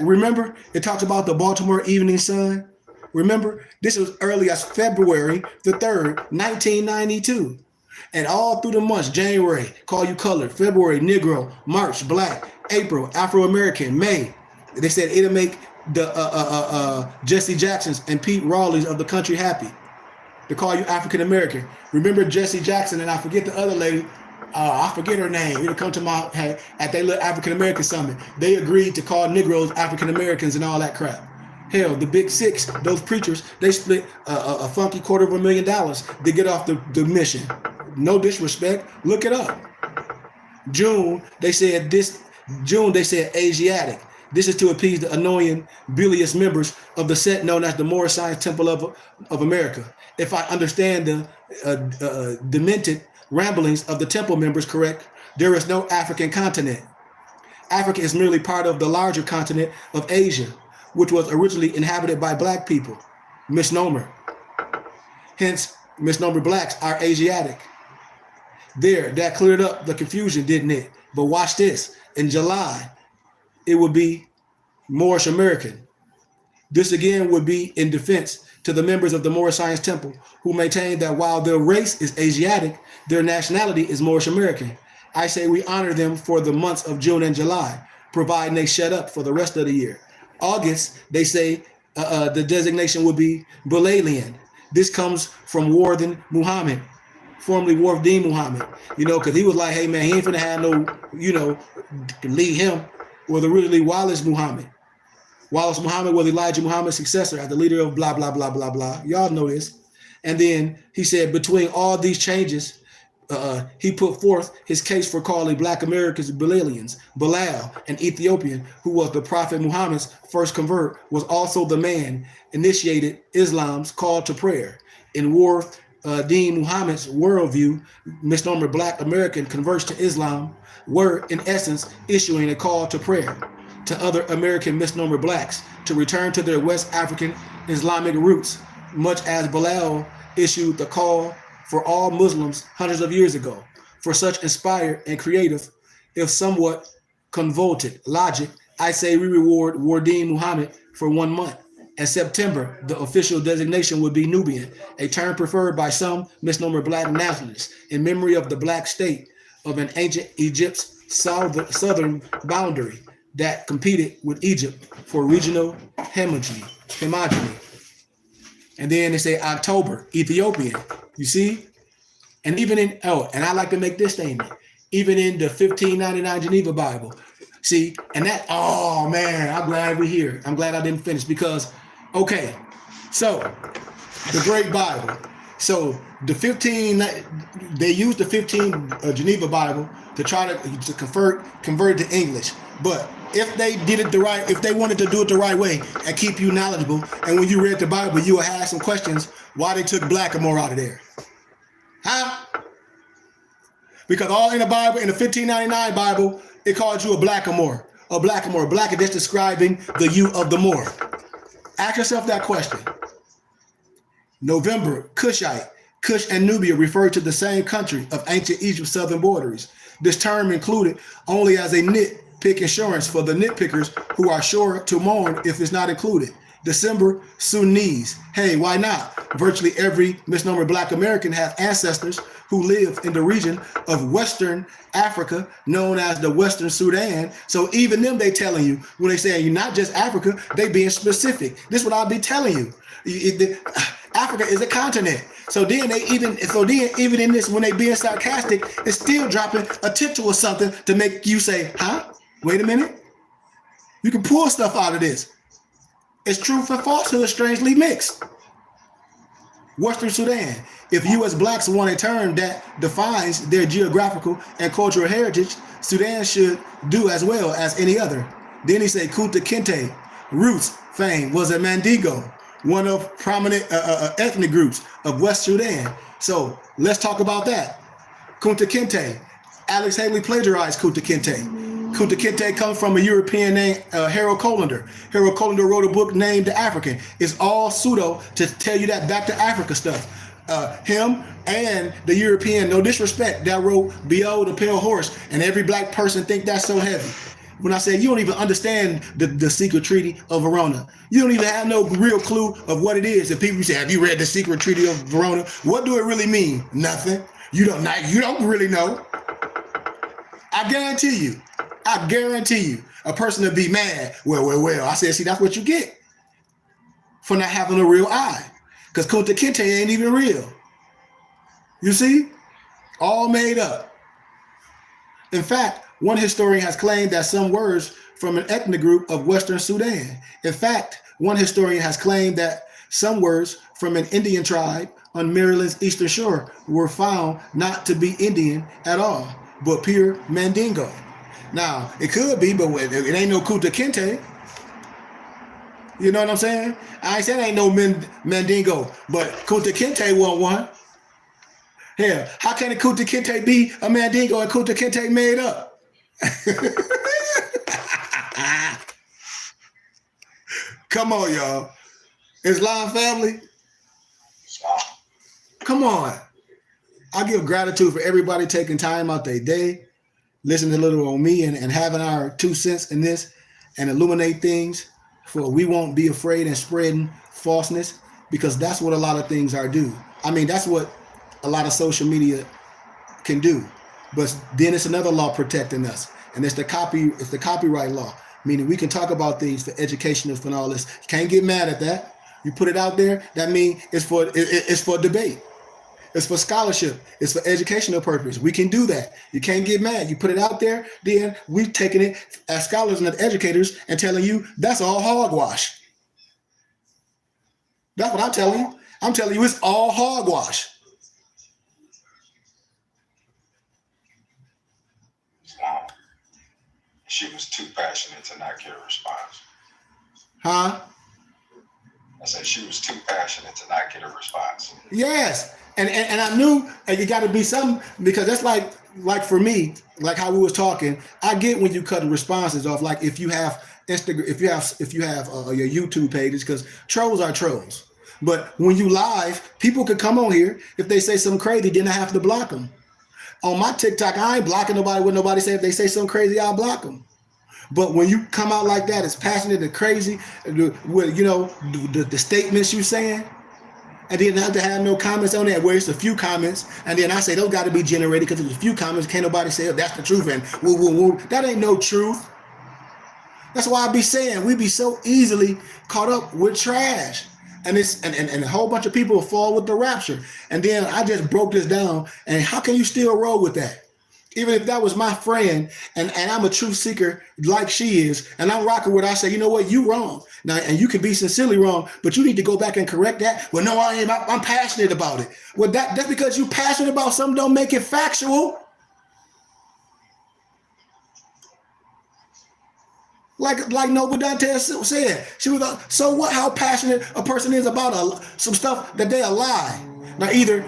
remember, it talks about the Baltimore Evening Sun. Remember, this was early as February the 3rd, 1992. And all through the months, January, call you colored, February, Negro, March, black, April, Afro-American, May. They said it'll make the Jesse Jacksons and Pete Rawleys of the country happy. They call you African-American. Remember Jesse Jackson and I forget the other lady, I forget her name. It'll come to my head at their little African-American summit. They agreed to call Negroes African-Americans and all that crap. Hell, the Big Six, those preachers, they split a funky $250,000 to get off the mission. No disrespect. Look it up. June, they said Asiatic. This is to appease the annoying, bilious members of the set known as the Moorish Science Temple of America. If I understand the demented ramblings of the temple members correct, there is no African continent. Africa is merely part of the larger continent of Asia, which was originally inhabited by black people. Misnomer. Hence, misnomer blacks are Asiatic. There, that cleared up the confusion, didn't it? But watch this. In July, it would be Moorish American. This again would be in defense to the members of the Moorish Science Temple who maintain that while their race is Asiatic, their nationality is Moorish American. I say we honor them for the months of June and July, providing they shut up for the rest of the year. August, they say the designation would be Balalian. This comes from Warden Muhammad, formerly Warden Muhammad, because he was like, hey man, he ain't finna have no, lead him. Well, originally Wallace Muhammad. Wallace Muhammad was Elijah Muhammad's successor as the leader of blah, blah, blah, blah, blah. Y'all know this. And then he said between all these changes, he put forth his case for calling black Americans Balalians. Bilal, an Ethiopian who was the Prophet Muhammad's first convert, was also the man initiated Islam's call to prayer. In Warden Muhammad's worldview, misnomer black American converts to Islam were in essence issuing a call to prayer to other American misnomer blacks to return to their West African Islamic roots, much as Bilal issued the call for all Muslims hundreds of years ago. For such inspired and creative, if somewhat convoluted logic, I say we reward Warden Muhammad for 1 month. In September, the official designation would be Nubian, a term preferred by some misnomer black nationalists in memory of the black state of an ancient Egypt's southern boundary that competed with Egypt for regional homogeny. And then they say October, Ethiopian. You see? And even and I like to make this statement, even in the 1599 Geneva Bible. See, and that, oh man, I'm glad we're here. I'm glad I didn't finish because, okay, so the Great Bible. So they used the 15 Geneva Bible to try to convert it to English. But if they did it if they wanted to do it the right way and keep you knowledgeable, and when you read the Bible, you would have some questions why they took Blackamoor out of there. Huh? Because all in the Bible, in the 1599 Bible, it calls you a Blackamoor. A Blackamoor. Black is just describing the you of the Moor. Ask yourself that question. November, Cushite. Cush and Nubia refer to the same country of ancient Egypt's southern borders. This term included only as a nitpick insurance for the nitpickers who are sure to mourn if it's not included. December, Sunnis. Hey, why not? Virtually every misnomer Black American have ancestors who live in the region of Western Africa, known as the Western Sudan. So even them, they telling you, when they say you're not just Africa, they being specific. This is what I'll be telling you. Africa is a continent. So then even in this, when they being sarcastic, it's still dropping a tittle or something to make you say, huh? Wait a minute. You can pull stuff out of this. It's truth and falsehood strangely mixed. Western Sudan. If you as blacks want a term that defines their geographical and cultural heritage, Sudan should do as well as any other. Then he said Kunta Kinte, roots fame, was a Mandingo, one of prominent ethnic groups of West Sudan. So let's talk about that. Kunta Kinte. Alex Haley plagiarized Kunta Kinte. Kunta Kinte comes from a European named Harold Colander. Harold Colander wrote a book named The African. It's all pseudo to tell you that back to Africa stuff. Him and the European, no disrespect, that wrote Behold the Pale Horse, and every black person think that's so heavy. When I say you don't even understand the secret treaty of Verona, you don't even have no real clue of what it is. And people say, have you read the secret treaty of Verona? What do it really mean? Nothing. You don't really know. I guarantee you, a person will be mad. Well. I said, see, that's what you get for not having a real eye. Because Kunta Kinte ain't even real. You see? All made up. In fact, one historian has claimed that some words from an ethnic group of Western Sudan. In fact, one historian has claimed that some words from an Indian tribe on Maryland's eastern shore were found not to be Indian at all, but pure Mandingo. Now, it could be, but it ain't no Kunta Kinte. You know what I'm saying? I ain't saying ain't no Mandingo, but Kunta Kinte wasn't one. Hell, how can a Kunta Kinte be a Mandingo and Kunta Kinte made up? Come on, y'all. Islam family. Come on. I give gratitude for everybody taking time out their day, listening a little on me and having our 2 cents in this and illuminate things, for we won't be afraid and spreading falseness, because that's what a lot of things are do. I mean, that's what a lot of social media can do. But then it's another law protecting us, and it's the copyright law, meaning we can talk about things for educational and all this. You can't get mad at that. You put it out there, that means it's for debate. It's for scholarship. It's for educational purpose. We can do that. You can't get mad. You put it out there, then we've taken it as scholars and as educators and telling you that's all hogwash. That's what I'm telling you. I'm telling you it's all hogwash. She was too passionate to not get a response. Huh? I said she was too passionate to not get a response. Yes. And I knew you got to be something, because that's like for me, like how we was talking, I get when you cut the responses off, like if you have Instagram, if you have your YouTube pages, because trolls are trolls. But when you live, people could come on here. If they say something crazy, then I have to block them. On my TikTok, I ain't blocking nobody. What nobody say. If they say something crazy, I'll block them. But when you come out like that, it's passionate and crazy, with the statements you saying, and then not to have no comments on that, where it's a few comments, and then I say those got to be generated because there's a few comments. Can't nobody say, oh, that's the truth, and woo. That ain't no truth. That's why I be saying we be so easily caught up with trash, and a whole bunch of people fall with the rapture. And then I just broke this down, and how can you still roll with that? Even if that was my friend, and I'm a truth seeker like she is, and I'm rocking with her, I say, you know what, you wrong. Now, and you can be sincerely wrong, but you need to go back and correct that. Well, no, I ain't. I'm passionate about it. Well, that's because you passionate about something don't make it factual. Like Noble Dante said, she was so what? How passionate a person is about some stuff that they a lie. Now, either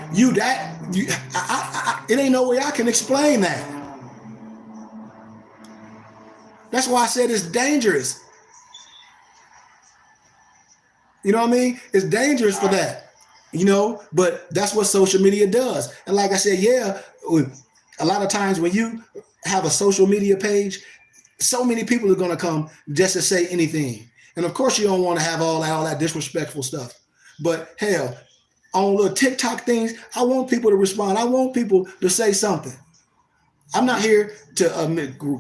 it ain't no way I can explain that. That's why I said it's dangerous. You know what I mean? It's dangerous for that. But that's what social media does. And like I said, yeah, a lot of times when you have a social media page, so many people are going to come just to say anything. And of course, you don't want to have all that disrespectful stuff. But hell, on little TikTok things, I want people to respond. I want people to say something. I'm not here to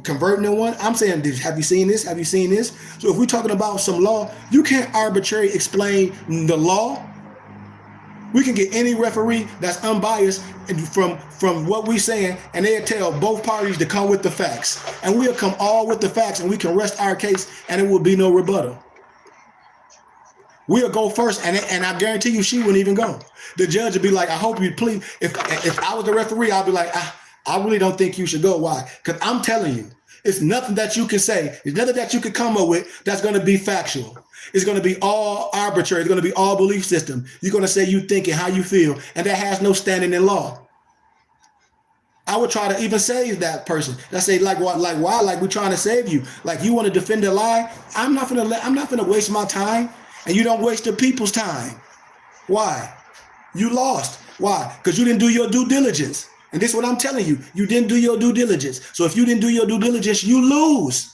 convert no one. I'm saying, have you seen this? Have you seen this? So if we're talking about some law, you can't arbitrarily explain the law. We can get any referee that's unbiased from what we're saying, and they'll tell both parties to come with the facts. And we'll come all with the facts, and we can rest our case, and it will be no rebuttal. We'll go first, and I guarantee you she wouldn't even go. The judge would be like, I hope you please. If I was the referee, I'd be like, I really don't think you should go. Why? Because I'm telling you, it's nothing that you can say. It's nothing that you could come up with that's going to be factual. It's going to be all arbitrary. It's going to be all belief system. You're going to say you think and how you feel, and that has no standing in law. I would try to even save that person. I say, like what, like why? Like we're trying to save you. Like you want to defend a lie? I'm not gonna waste my time, and you don't waste the people's time. Why? You lost. Why? Because you didn't do your due diligence. And this is what I'm telling you. You didn't do your due diligence. So if you didn't do your due diligence, you lose.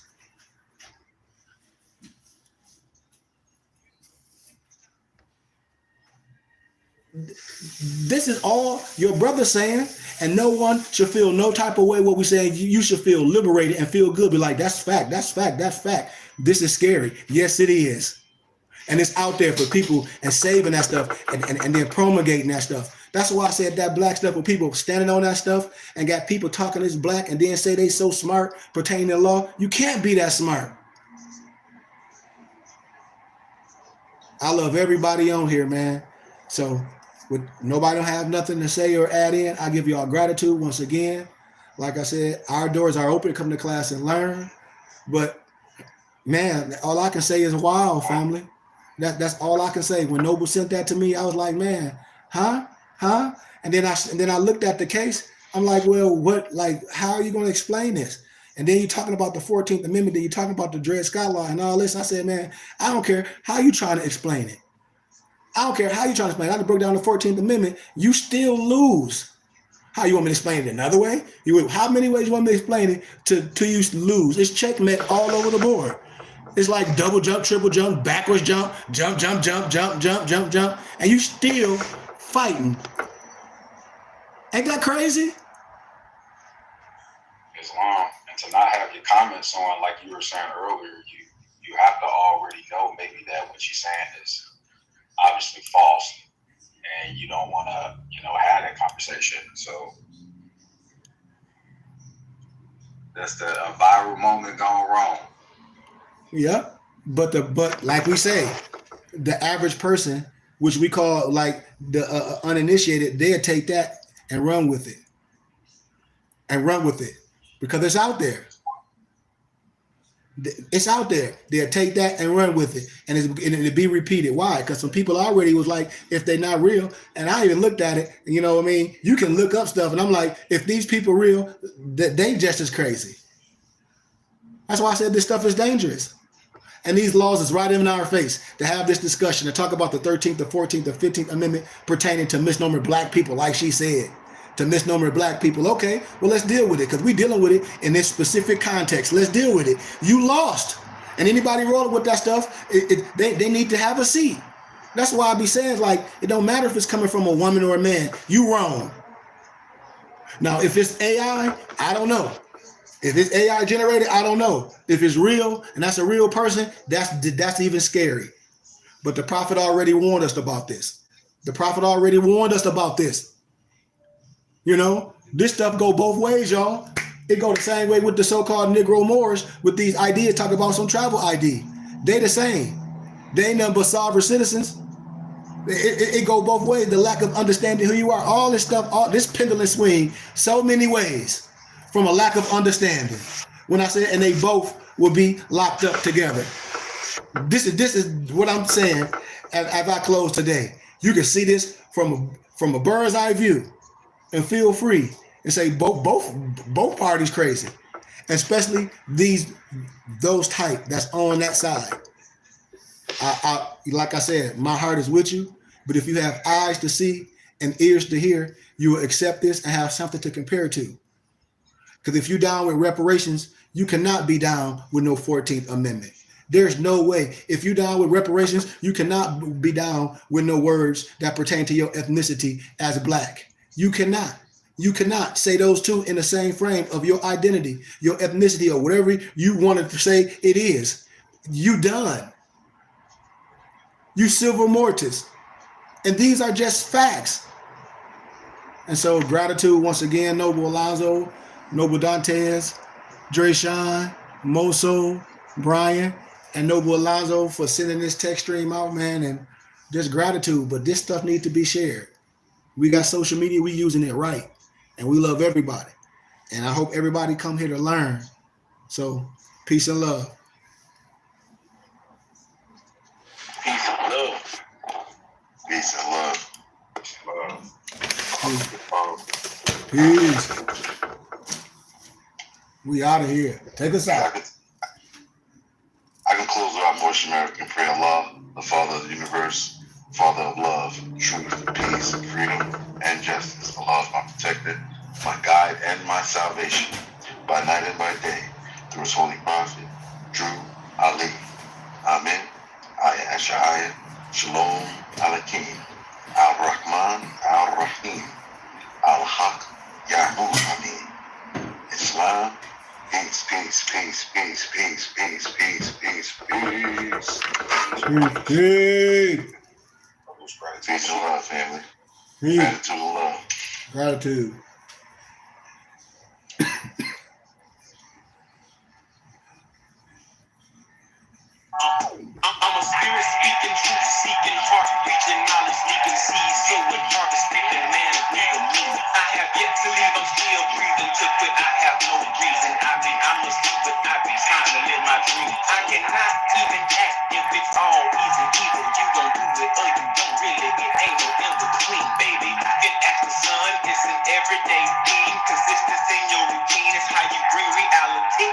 This is all your brother saying, and no one should feel no type of way what we say. You should feel liberated and feel good. Be like, that's fact, that's fact, that's fact. This is scary. Yes, it is. And it's out there for people and saving that stuff and then promulgating that stuff. That's why I said that black stuff with people standing on that stuff and got people talking this black and then say they so smart pertaining to law. You can't be that smart. I love everybody on here, man. So with nobody don't have nothing to say or add in, I give you all gratitude once again. Like I said, our doors are open to come to class and learn. But man, all I can say is wow, family. That's all I can say. When Noble sent that to me, I was like, man, huh? And then I looked at the case. I'm like, well, what? Like, how are you going to explain this? And then you're talking about the 14th Amendment. Then you're talking about the Dred Scott Law and all this. I said, man, I don't care how you trying to explain it. I don't care how you trying to explain it. I broke down the 14th Amendment. You still lose. How you want me to explain it another way? How many ways you want me to explain it to you lose? It's checkmate all over the board. It's like double jump, triple jump, backwards jump, jump, and you still fighting. Ain't that crazy? As long and to not have your comments on, like you were saying earlier, you have to already know maybe that what you're saying is obviously false, and you don't want to, have that conversation. So that's the viral moment gone wrong. Yeah, but like we say, the average person, which we call like the uninitiated, they'll take that and run with it, because it's out there. It's out there. They'll take that and run with it, and it'll be repeated. Why? Because some people already was like, if they're not real, and I even looked at it. You know what I mean? You can look up stuff, and I'm like, if these people real, they just as crazy. That's why I said this stuff is dangerous. And these laws is right in our face to have this discussion, to talk about the 13th, the 14th, the 15th Amendment pertaining to misnomer black people, like she said, to misnomer black people. Okay, well, let's deal with it, because we're dealing with it in this specific context. Let's deal with it. You lost. And anybody rolling with that stuff, they need to have a seat. That's why I be saying, like, it don't matter if it's coming from a woman or a man. You wrong. Now, if it's AI, I don't know. If it's AI generated, I don't know. If it's real and that's a real person, that's even scary. But the prophet already warned us about this. This stuff go both ways, y'all. It go the same way with the so-called Negro Moors with these ideas, talk about some travel ID. They the same. They ain't nothing but sovereign citizens. It go both ways. The lack of understanding who you are, all this stuff, all this pendulum swing so many ways. From a lack of understanding. When I say, and they both will be locked up together. This is what I'm saying as I close today. You can see this from a bird's eye view and feel free and say both parties crazy. Especially those type that's on that side. I like I said, my heart is with you, but if you have eyes to see and ears to hear, you will accept this and have something to compare to. Because if you're down with reparations, you cannot be down with no 14th Amendment. There's no way. If you down with reparations, you cannot be down with no words that pertain to your ethnicity as black. You cannot. You cannot say those two in the same frame of your identity, your ethnicity, or whatever you wanted to say it is. You done. You silver mortis. And these are just facts. And so gratitude once again, Noble Alonzo, Noble Dantes, Dre Sean, Moso, Brian, and Noble Alonzo for sending this text stream out, man. And just gratitude. But this stuff needs to be shared. We got social media, we using it right. And we love everybody. And I hope everybody come here to learn. So peace and love. Peace and love. Peace and love. Peace. We out of here. Take us out. I can close with our Moorish American prayer. Allah, the Father of the universe, Father of love, truth, peace, freedom, and justice. Allah is my protector, my guide, and my salvation, by night and by day, through his holy prophet, Drew Ali. Amen. Ayah Asha'ayah. Shalom Alakim. Al-Rahman, Al-Rahim, Al-Haq, Yahoo, Amin. Islam, peace, peace, peace, peace, peace, peace, peace, peace, peace. Peace. Peace and love, family. Peace. Gratitude and love. Gratitude. I'm a spirit speaking, truth seeking, heart reaching, knowledge leaking, seed sowing, harvest reaping, man of me. I have yet to leave, I'm still breathing, to quit, I have no reason. I must do, but I be trying to live my dream. I cannot even act if it's all easy. Either you gon' do it or you don't really. It ain't no in between, baby. You can ask the sun, it's an everyday thing. Consistency in your routine is how you bring reality.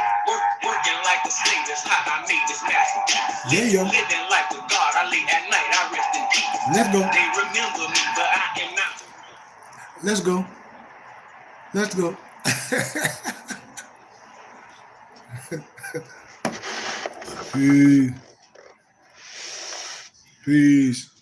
Working like a slave, that's how I made this masterpiece. Yeah, yo. Living like a god, I lay at night, I rest in peace. Let's go. They remember me, but I am not. Let's go. Let's go. Peace. Peace.